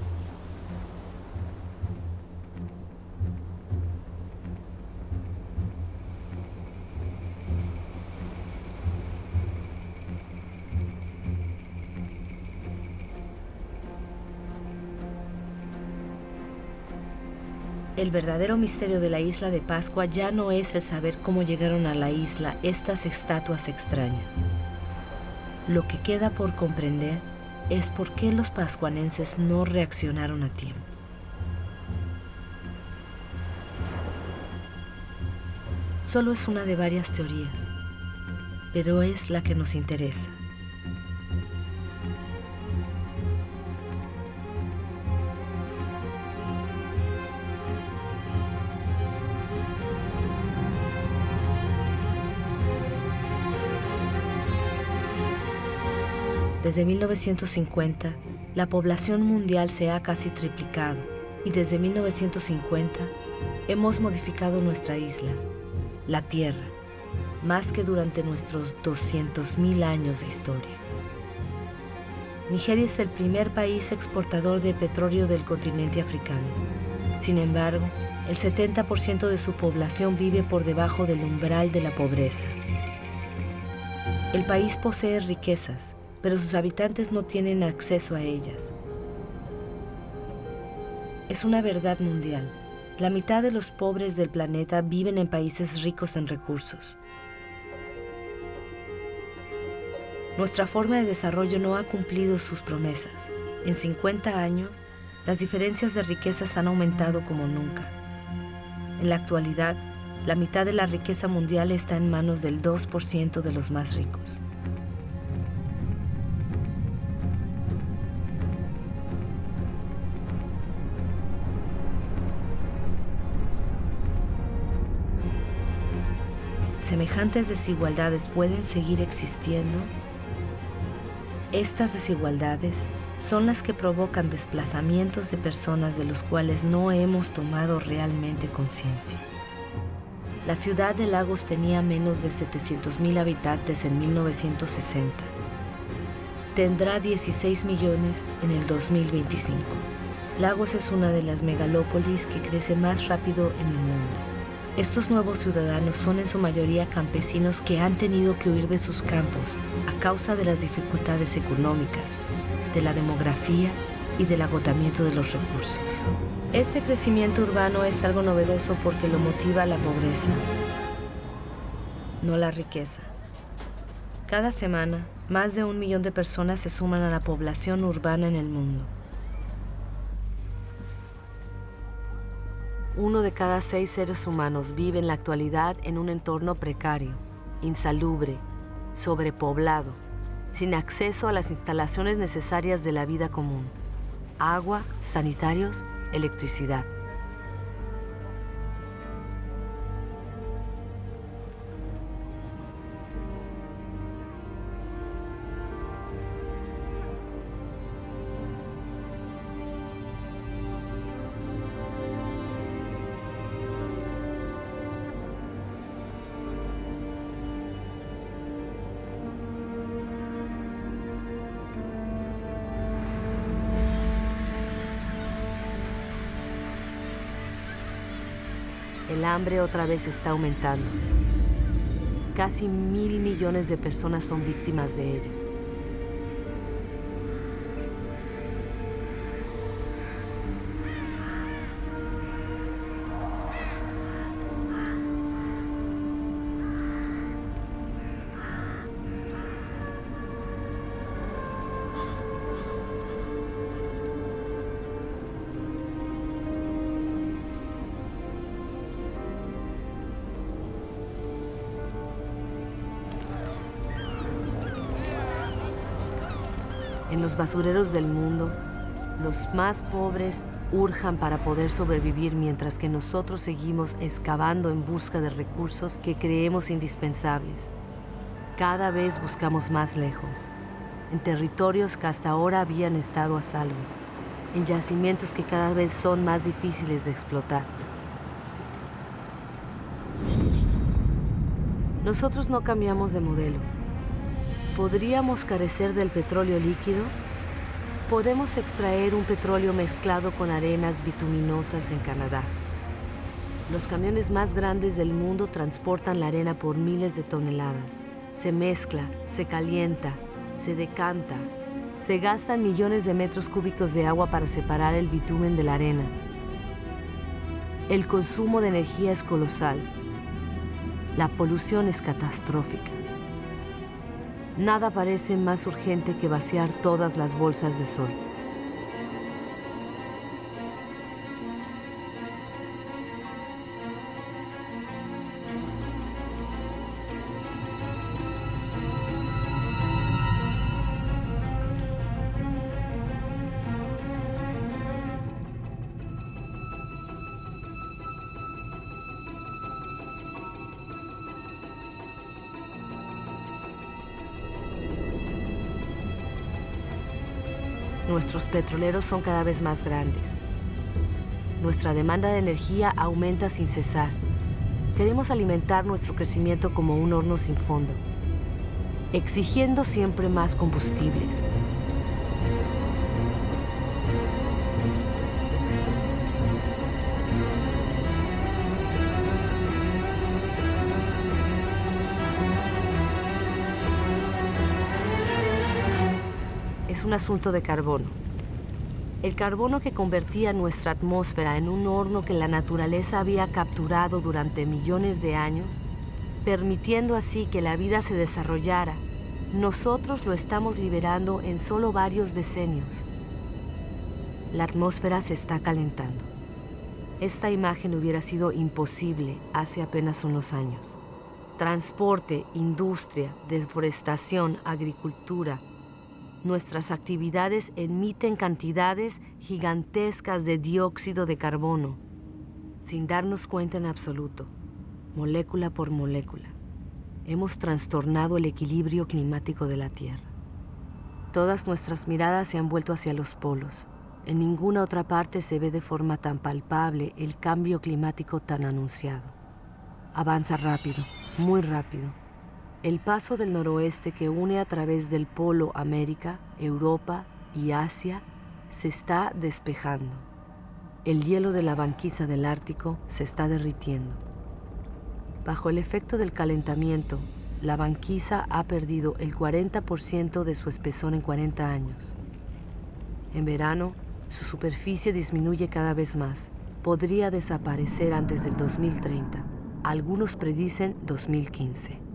El verdadero misterio de la isla de Pascua ya no es el saber cómo llegaron a la isla estas estatuas extrañas. Lo que queda por comprender es por qué los pascuanenses no reaccionaron a tiempo. Solo es una de varias teorías, pero es la que nos interesa. Desde 1950, la población mundial se ha casi triplicado y desde 1950 hemos modificado nuestra isla, la Tierra, más que durante nuestros 200.000 años de historia. Nigeria es el primer país exportador de petróleo del continente africano. Sin embargo, el 70% de su población vive por debajo del umbral de la pobreza. El país posee riquezas, pero sus habitantes no tienen acceso a ellas. Es una verdad mundial. La mitad de los pobres del planeta viven en países ricos en recursos. Nuestra forma de desarrollo no ha cumplido sus promesas. En 50 años, las diferencias de riquezas han aumentado como nunca. En la actualidad, la mitad de la riqueza mundial está en manos del 2% de los más ricos. ¿Semejantes desigualdades pueden seguir existiendo? Estas desigualdades son las que provocan desplazamientos de personas de los cuales no hemos tomado realmente conciencia. La ciudad de Lagos tenía menos de 700,000 habitantes en 1960. Tendrá 16 millones en el 2025. Lagos es una de las megalópolis que crece más rápido en el mundo. Estos nuevos ciudadanos son en su mayoría campesinos que han tenido que huir de sus campos a causa de las dificultades económicas, de la demografía y del agotamiento de los recursos. Este crecimiento urbano es algo novedoso porque lo motiva la pobreza, no la riqueza. Cada semana, más de 1 millón de personas se suman a la población urbana en el mundo. 1 de cada 6 seres humanos vive en la actualidad en un entorno precario, insalubre, sobrepoblado, sin acceso a las instalaciones necesarias de la vida común: agua, sanitarios, electricidad. El hambre otra vez está aumentando. Casi 1.000 millones de personas son víctimas de ella. En los basureros del mundo, los más pobres urjan para poder sobrevivir mientras que nosotros seguimos excavando en busca de recursos que creemos indispensables. Cada vez buscamos más lejos, en territorios que hasta ahora habían estado a salvo, en yacimientos que cada vez son más difíciles de explotar. Nosotros no cambiamos de modelo. ¿Podríamos carecer del petróleo líquido? Podemos extraer un petróleo mezclado con arenas bituminosas en Canadá. Los camiones más grandes del mundo transportan la arena por miles de toneladas. Se mezcla, se calienta, se decanta. Se gastan millones de metros cúbicos de agua para separar el bitumen de la arena. El consumo de energía es colosal. La polución es catastrófica. Nada parece más urgente que vaciar todas las bolsas de sol. Nuestros petroleros son cada vez más grandes. Nuestra demanda de energía aumenta sin cesar. Queremos alimentar nuestro crecimiento como un horno sin fondo, exigiendo siempre más combustibles. es un asunto de carbono. El carbono que convertía nuestra atmósfera en un horno que la naturaleza había capturado durante millones de años, permitiendo así que la vida se desarrollara, nosotros lo estamos liberando en solo varios decenios. La atmósfera se está calentando. Esta imagen hubiera sido imposible hace apenas unos años. Transporte, industria, deforestación, agricultura. Nuestras actividades emiten cantidades gigantescas de dióxido de carbono, sin darnos cuenta en absoluto, molécula por molécula. Hemos trastornado el equilibrio climático de la Tierra. Todas nuestras miradas se han vuelto hacia los polos. En ninguna otra parte se ve de forma tan palpable el cambio climático tan anunciado. Avanza rápido, muy rápido. El paso del noroeste que une a través del Polo América, Europa y Asia se está despejando. El hielo de la banquisa del Ártico se está derritiendo. Bajo el efecto del calentamiento, la banquisa ha perdido el 40% de su espesor en 40 años. En verano, su superficie disminuye cada vez más. Podría desaparecer antes del 2030. Algunos predicen 2015.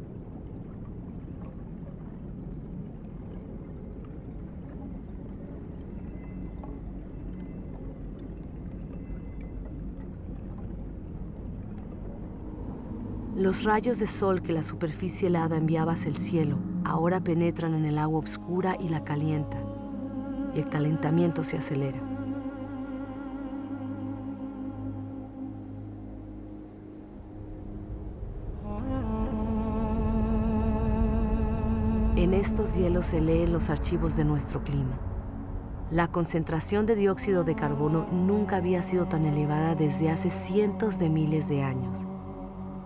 Los rayos de sol que la superficie helada enviaba hacia el cielo ahora penetran en el agua oscura y la calientan. El calentamiento se acelera. En estos hielos se leen los archivos de nuestro clima. La concentración de dióxido de carbono nunca había sido tan elevada desde hace cientos de miles de años.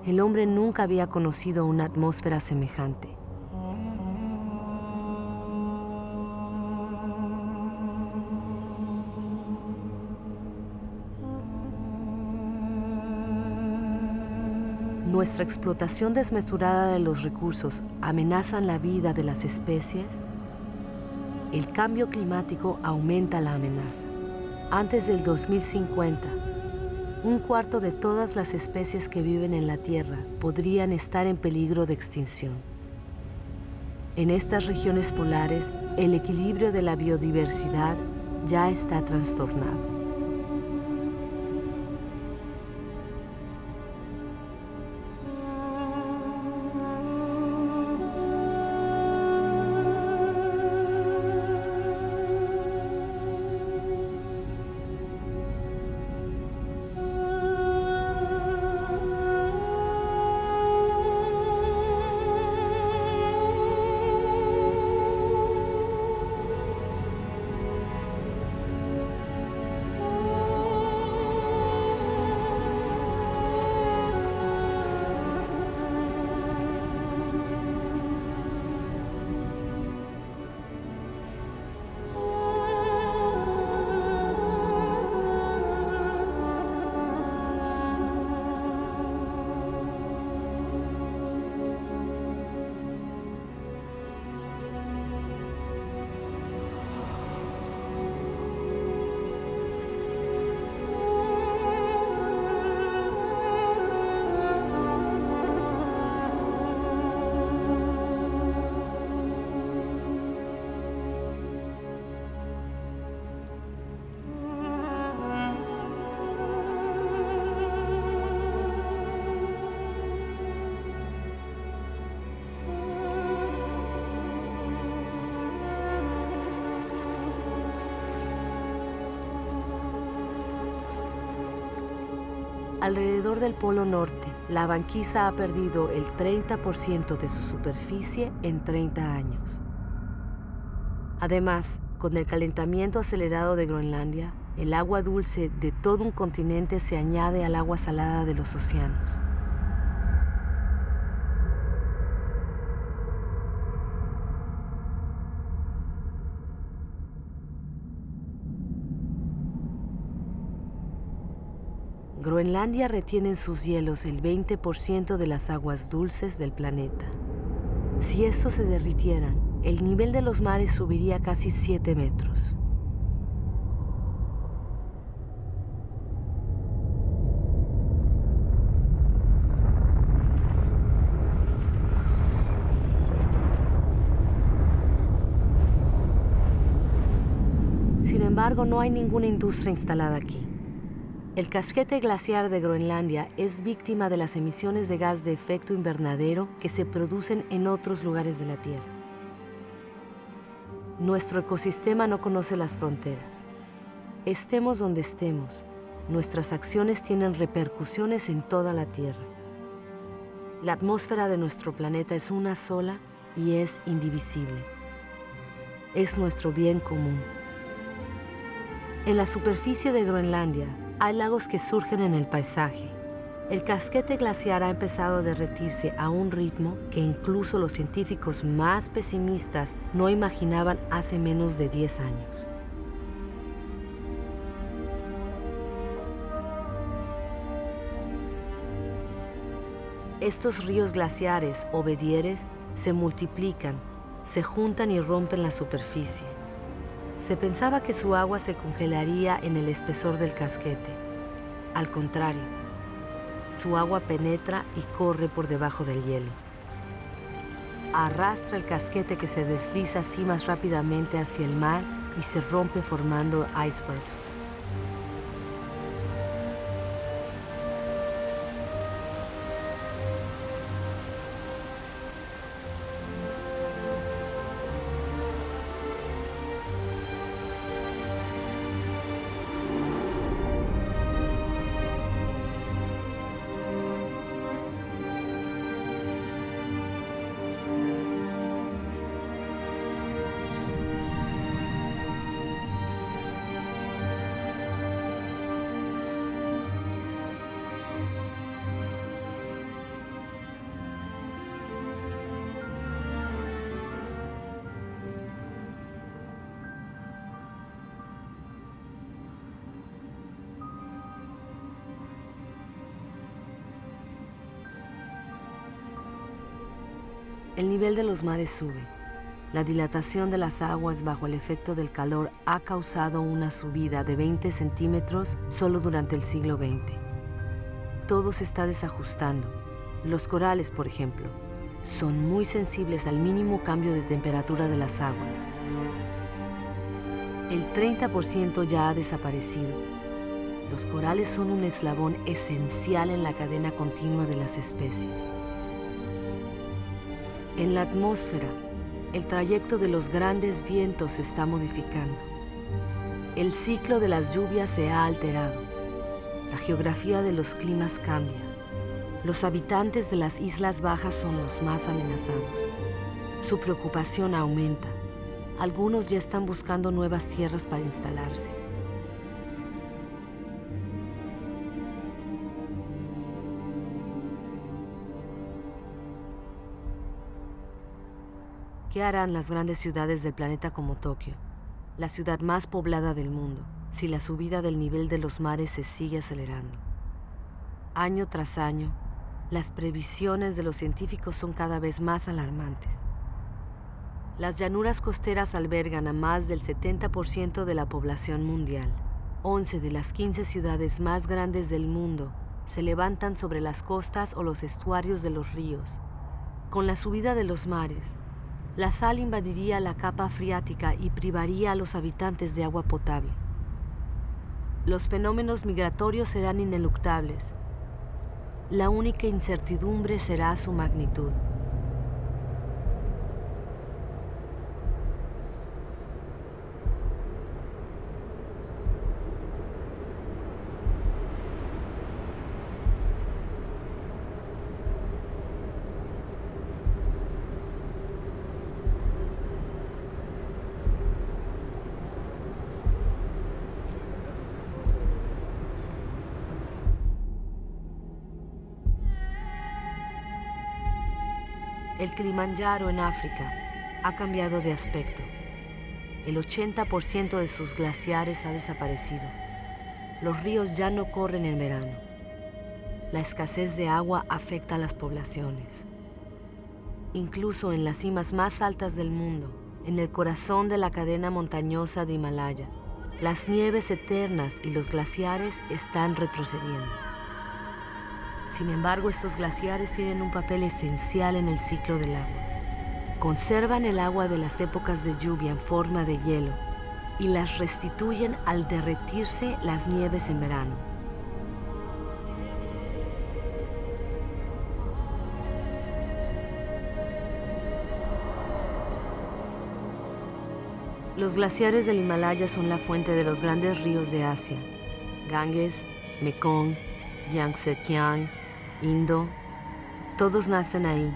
El hombre nunca había conocido una atmósfera semejante. Nuestra explotación desmesurada de los recursos amenaza la vida de las especies. El cambio climático aumenta la amenaza. Antes del 2050, un cuarto de todas las especies que viven en la Tierra podrían estar en peligro de extinción. En estas regiones polares, el equilibrio de la biodiversidad ya está trastornado. Alrededor del Polo Norte, la banquisa ha perdido el 30% de su superficie en 30 años. Además, con el calentamiento acelerado de Groenlandia, el agua dulce de todo un continente se añade al agua salada de los océanos. Groenlandia retiene en sus hielos el 20% de las aguas dulces del planeta. Si estos se derritieran, el nivel de los mares subiría casi 7 metros. Sin embargo, no hay ninguna industria instalada aquí. El casquete glaciar de Groenlandia es víctima de las emisiones de gas de efecto invernadero que se producen en otros lugares de la Tierra. Nuestro ecosistema no conoce las fronteras. Estemos donde estemos, nuestras acciones tienen repercusiones en toda la Tierra. La atmósfera de nuestro planeta es una sola y es indivisible. Es nuestro bien común. En la superficie de Groenlandia hay lagos que surgen en el paisaje. El casquete glaciar ha empezado a derretirse a un ritmo que incluso los científicos más pesimistas no imaginaban hace menos de 10 años. Estos ríos glaciares o bedieres se multiplican, se juntan y rompen la superficie. Se pensaba que su agua se congelaría en el espesor del casquete. Al contrario, su agua penetra y corre por debajo del hielo. Arrastra el casquete que se desliza así más rápidamente hacia el mar y se rompe formando icebergs. El nivel de los mares sube. La dilatación de las aguas bajo el efecto del calor ha causado una subida de 20 centímetros solo durante el siglo XX. Todo se está desajustando. Los corales, por ejemplo, son muy sensibles al mínimo cambio de temperatura de las aguas. El 30% ya ha desaparecido. Los corales son un eslabón esencial en la cadena continua de las especies. En la atmósfera, el trayecto de los grandes vientos se está modificando. El ciclo de las lluvias se ha alterado. La geografía de los climas cambia. Los habitantes de las islas bajas son los más amenazados. Su preocupación aumenta. Algunos ya están buscando nuevas tierras para instalarse. ¿Qué harán las grandes ciudades del planeta como Tokio, la ciudad más poblada del mundo, si la subida del nivel de los mares se sigue acelerando? Año tras año, las previsiones de los científicos son cada vez más alarmantes. Las llanuras costeras albergan a más del 70% de la población mundial. 11 de las 15 ciudades más grandes del mundo se levantan sobre las costas o los estuarios de los ríos. Con la subida de los mares, la sal invadiría la capa freática y privaría a los habitantes de agua potable. Los fenómenos migratorios serán ineluctables. La única incertidumbre será su magnitud. El Kilimanjaro en África ha cambiado de aspecto. El 80% de sus glaciares ha desaparecido. Los ríos ya no corren en verano. La escasez de agua afecta a las poblaciones. Incluso en las cimas más altas del mundo, en el corazón de la cadena montañosa de Himalaya, las nieves eternas y los glaciares están retrocediendo. Sin embargo, estos glaciares tienen un papel esencial en el ciclo del agua. Conservan el agua de las épocas de lluvia en forma de hielo y las restituyen al derretirse las nieves en verano. Los glaciares del Himalaya son la fuente de los grandes ríos de Asia: Ganges, Mekong, Yangtze-Kiang, Indo. Todos nacen ahí.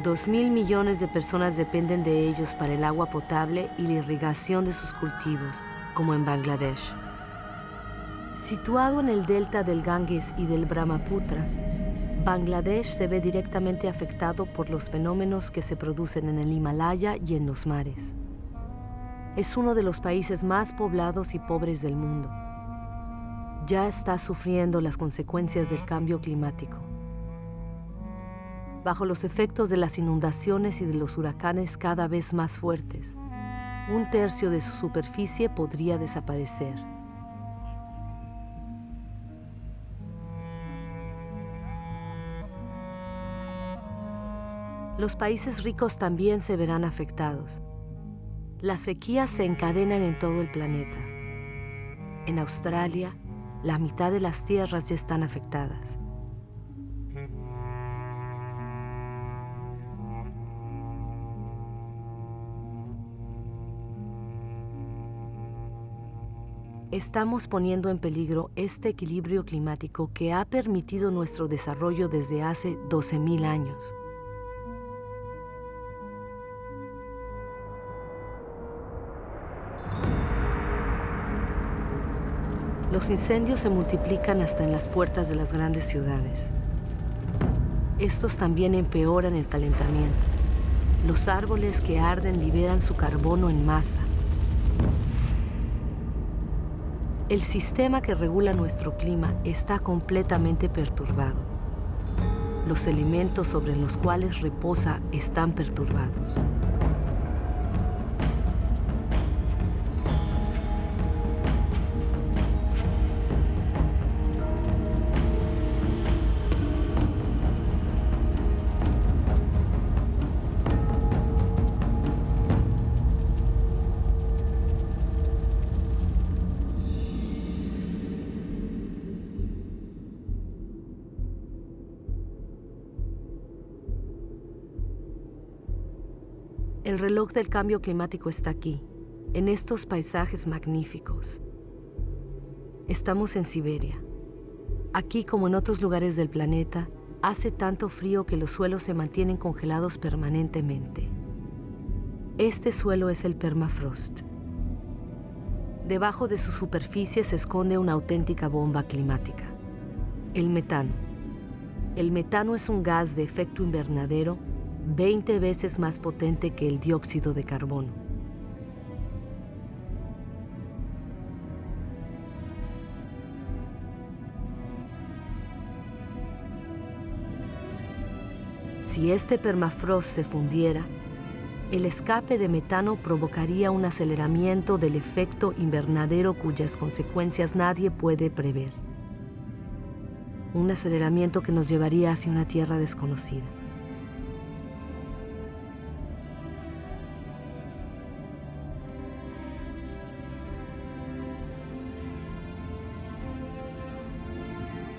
2.000 millones de personas dependen de ellos para el agua potable y la irrigación de sus cultivos, como en Bangladesh. Situado en el delta del Ganges y del Brahmaputra, Bangladesh se ve directamente afectado por los fenómenos que se producen en el Himalaya y en los mares. Es uno de los países más poblados y pobres del mundo. Ya está sufriendo las consecuencias del cambio climático. Bajo los efectos de las inundaciones y de los huracanes cada vez más fuertes, 1/3 de su superficie podría desaparecer. Los países ricos también se verán afectados. Las sequías se encadenan en todo el planeta. En Australia, la mitad de las tierras ya están afectadas. Estamos poniendo en peligro este equilibrio climático que ha permitido nuestro desarrollo desde hace 12.000 años. Los incendios se multiplican hasta en las puertas de las grandes ciudades. Estos también empeoran el calentamiento. Los árboles que arden liberan su carbono en masa. El sistema que regula nuestro clima está completamente perturbado. Los elementos sobre los cuales reposa están perturbados. El reloj del cambio climático está aquí, en estos paisajes magníficos. Estamos en Siberia. Aquí, como en otros lugares del planeta, hace tanto frío que los suelos se mantienen congelados permanentemente. Este suelo es el permafrost. Debajo de su superficie se esconde una auténtica bomba climática: el metano. El metano es un gas de efecto invernadero 20 veces más potente que el dióxido de carbono. Si este permafrost se fundiera, el escape de metano provocaría un aceleramiento del efecto invernadero cuyas consecuencias nadie puede prever. Un aceleramiento que nos llevaría hacia una tierra desconocida.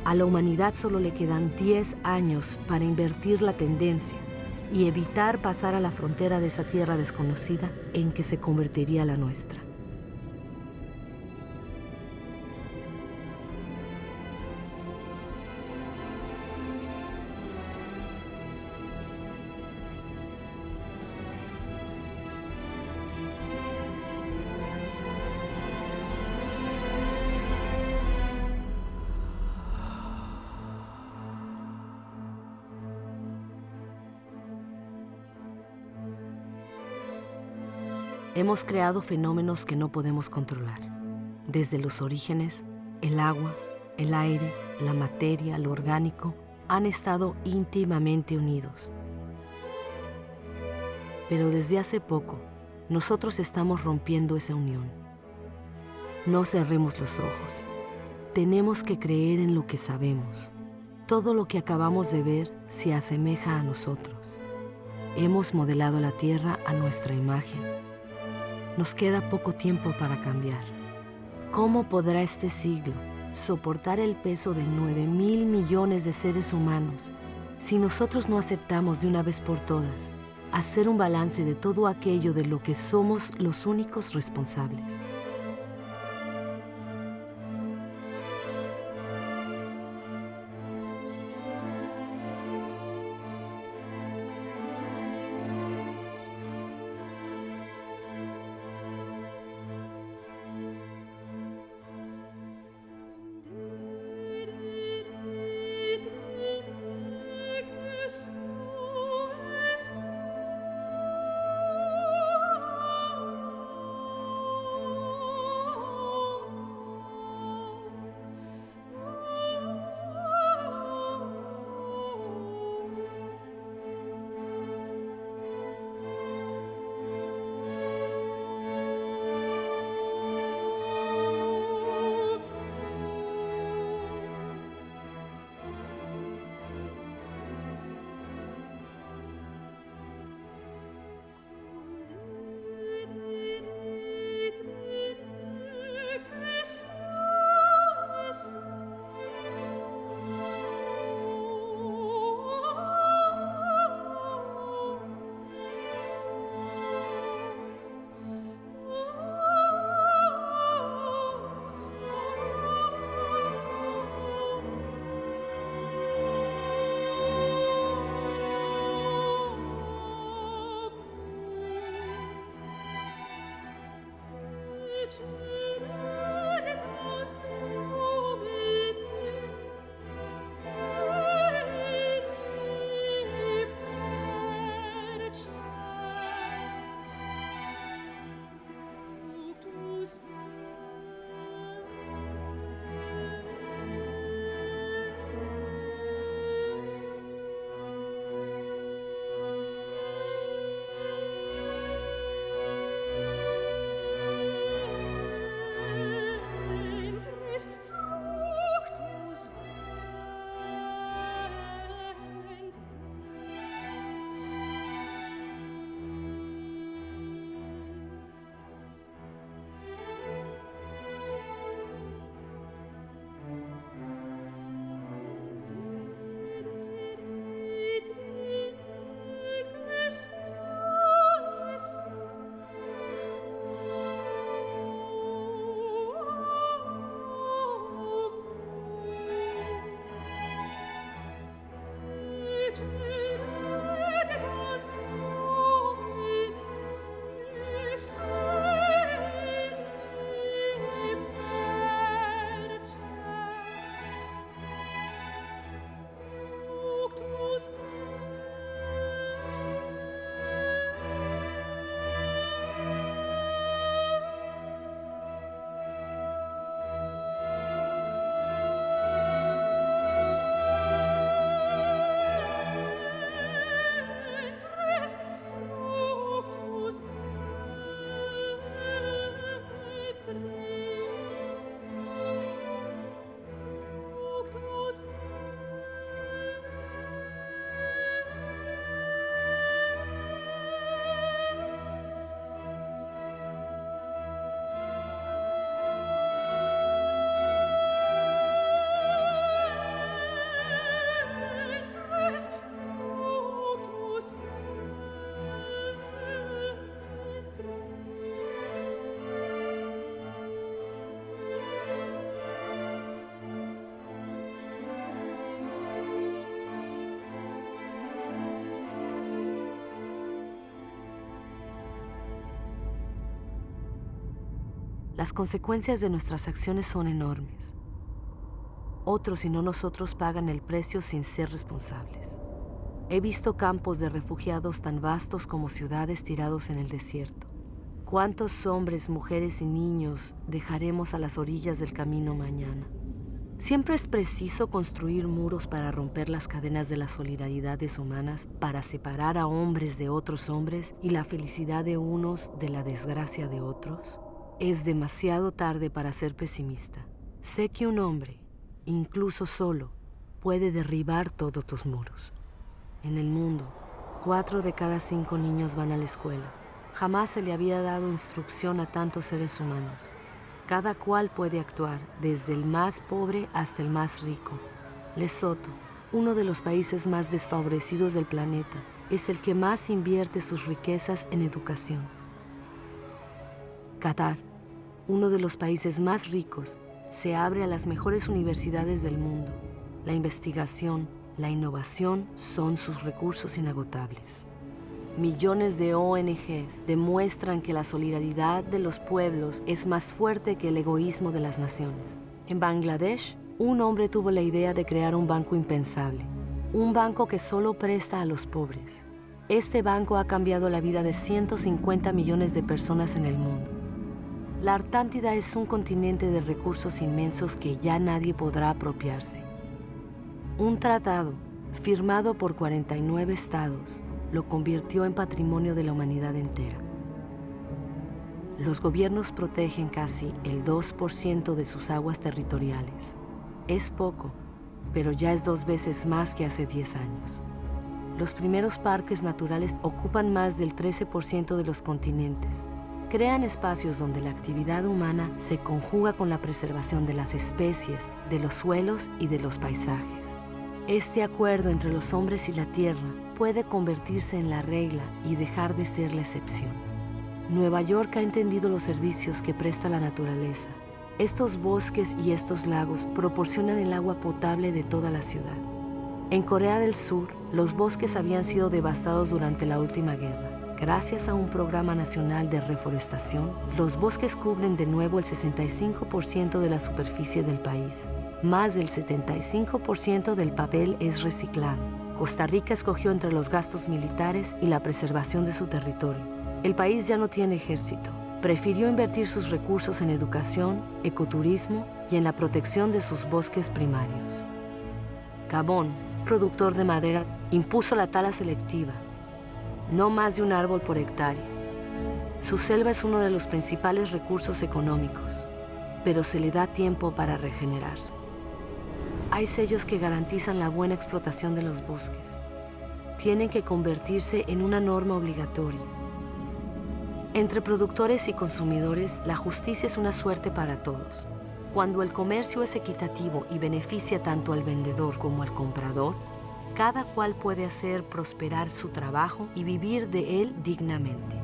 A la humanidad solo le quedan 10 años para invertir la tendencia y evitar pasar a la frontera de esa tierra desconocida en que se convertiría la nuestra. Hemos creado fenómenos que no podemos controlar. Desde los orígenes, el agua, el aire, la materia, lo orgánico, han estado íntimamente unidos. Pero desde hace poco, nosotros estamos rompiendo esa unión. No cerremos los ojos. Tenemos que creer en lo que sabemos. Todo lo que acabamos de ver se asemeja a nosotros. Hemos modelado la Tierra a nuestra imagen. Nos queda poco tiempo para cambiar. ¿Cómo podrá este siglo soportar el peso de 9.000 millones de seres humanos si nosotros no aceptamos de una vez por todas hacer un balance de todo aquello de lo que somos los únicos responsables? Las consecuencias de nuestras acciones son enormes. Otros y no nosotros pagan el precio sin ser responsables. He visto campos de refugiados tan vastos como ciudades tirados en el desierto. ¿Cuántos hombres, mujeres y niños dejaremos a las orillas del camino mañana? Siempre es preciso construir muros para romper las cadenas de las solidaridades humanas, para separar a hombres de otros hombres y la felicidad de unos de la desgracia de otros. Es demasiado tarde para ser pesimista. Sé que un hombre, incluso solo, puede derribar todos los muros. En el mundo, 4 de cada 5 niños van a la escuela. Jamás se le había dado instrucción a tantos seres humanos. Cada cual puede actuar, desde el más pobre hasta el más rico. Lesoto, uno de los países más desfavorecidos del planeta, es el que más invierte sus riquezas en educación. Qatar, uno de los países más ricos, se abre a las mejores universidades del mundo. La investigación, la innovación son sus recursos inagotables. Millones de ONGs demuestran que la solidaridad de los pueblos es más fuerte que el egoísmo de las naciones. En Bangladesh, un hombre tuvo la idea de crear un banco impensable, un banco que solo presta a los pobres. Este banco ha cambiado la vida de 150 millones de personas en el mundo. La Artántida es un continente de recursos inmensos que ya nadie podrá apropiarse. Un tratado, firmado por 49 estados, lo convirtió en patrimonio de la humanidad entera. Los gobiernos protegen casi el 2% de sus aguas territoriales. Es poco, pero ya es 2 veces más que hace 10 años. Los primeros parques naturales ocupan más del 13% de los continentes. Crean espacios donde la actividad humana se conjuga con la preservación de las especies, de los suelos y de los paisajes. Este acuerdo entre los hombres y la tierra puede convertirse en la regla y dejar de ser la excepción. Nueva York ha entendido los servicios que presta la naturaleza. Estos bosques y estos lagos proporcionan el agua potable de toda la ciudad. En Corea del Sur, los bosques habían sido devastados durante la última guerra. Gracias a un programa nacional de reforestación, los bosques cubren de nuevo el 65% de la superficie del país. Más del 75% del papel es reciclado. Costa Rica escogió entre los gastos militares y la preservación de su territorio. El país ya no tiene ejército. Prefirió invertir sus recursos en educación, ecoturismo y en la protección de sus bosques primarios. Gabón, productor de madera, impuso la tala selectiva. No más de un árbol por hectárea. Su selva es uno de los principales recursos económicos, pero se le da tiempo para regenerarse. Hay sellos que garantizan la buena explotación de los bosques. Tienen que convertirse en una norma obligatoria. Entre productores y consumidores, la justicia es una suerte para todos. Cuando el comercio es equitativo y beneficia tanto al vendedor como al comprador, cada cual puede hacer prosperar su trabajo y vivir de él dignamente.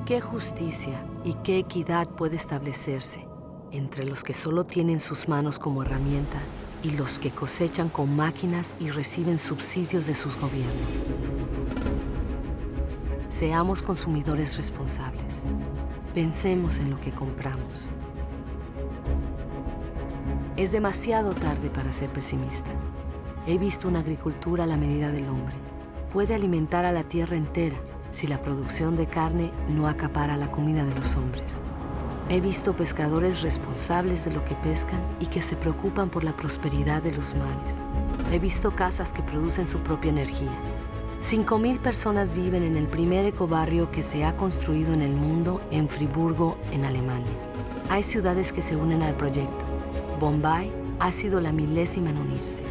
¿Qué justicia y qué equidad puede establecerse entre los que solo tienen sus manos como herramientas y los que cosechan con máquinas y reciben subsidios de sus gobiernos? Seamos consumidores responsables. Pensemos en lo que compramos. Es demasiado tarde para ser pesimista. He visto una agricultura a la medida del hombre. Puede alimentar a la tierra entera si la producción de carne no acapara la comida de los hombres. He visto pescadores responsables de lo que pescan y que se preocupan por la prosperidad de los mares. He visto casas que producen su propia energía. 5.000 personas viven en el primer ecobarrio que se ha construido en el mundo en Friburgo, en Alemania. Hay ciudades que se unen al proyecto. Bombay ha sido la 1000ª en unirse.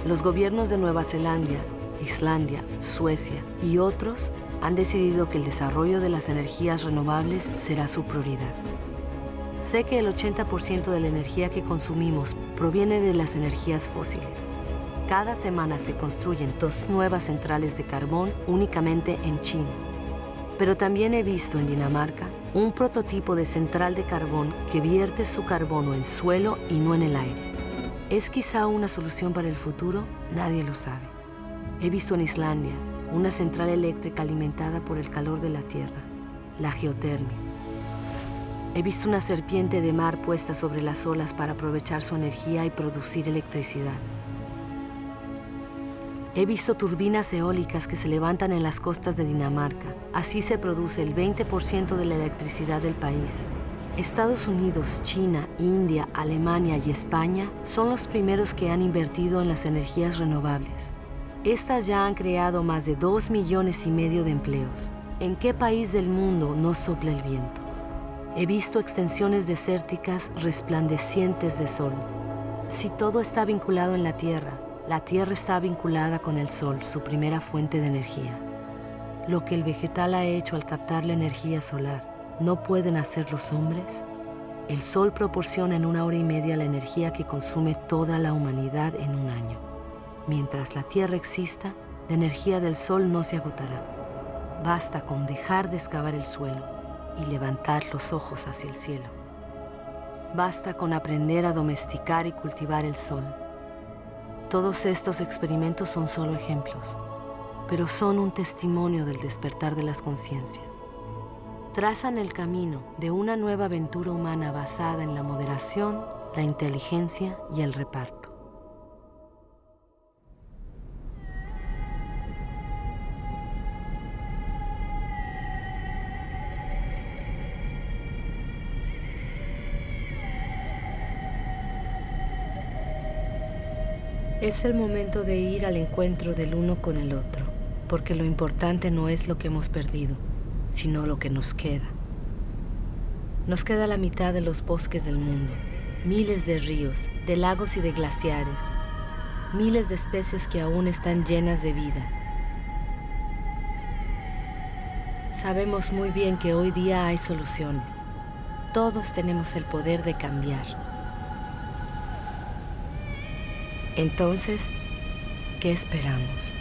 Los gobiernos de Nueva Zelanda, Islandia, Suecia y otros han decidido que el desarrollo de las energías renovables será su prioridad. Sé que el 80% de la energía que consumimos proviene de las energías fósiles. Cada semana se construyen 2 nuevas centrales de carbón únicamente en China. Pero también he visto en Dinamarca un prototipo de central de carbón que vierte su carbono en suelo y no en el aire. ¿Es quizá una solución para el futuro? Nadie lo sabe. He visto en Islandia una central eléctrica alimentada por el calor de la tierra, la geotermia. He visto una serpiente de mar puesta sobre las olas para aprovechar su energía y producir electricidad. He visto turbinas eólicas que se levantan en las costas de Dinamarca. Así se produce el 20% de la electricidad del país. Estados Unidos, China, India, Alemania y España son los primeros que han invertido en las energías renovables. Estas ya han creado más de 2,5 millones de empleos. ¿En qué país del mundo no sopla el viento? He visto extensiones desérticas resplandecientes de sol. Si todo está vinculado en la Tierra está vinculada con el Sol, su primera fuente de energía. Lo que el vegetal ha hecho al captar la energía solar, ¿no pueden hacer los hombres? El Sol proporciona en 1 hora y media la energía que consume toda la humanidad en un año. Mientras la Tierra exista, la energía del Sol no se agotará. Basta con dejar de excavar el suelo y levantar los ojos hacia el cielo. Basta con aprender a domesticar y cultivar el Sol. Todos estos experimentos son solo ejemplos, pero son un testimonio del despertar de las conciencias. Trazan el camino de una nueva aventura humana basada en la moderación, la inteligencia y el reparto. Es el momento de ir al encuentro del uno con el otro, porque lo importante no es lo que hemos perdido, sino lo que nos queda. Nos queda la mitad de los bosques del mundo, miles de ríos, de lagos y de glaciares, miles de especies que aún están llenas de vida. Sabemos muy bien que hoy día hay soluciones. Todos tenemos el poder de cambiar. Entonces, ¿qué esperamos?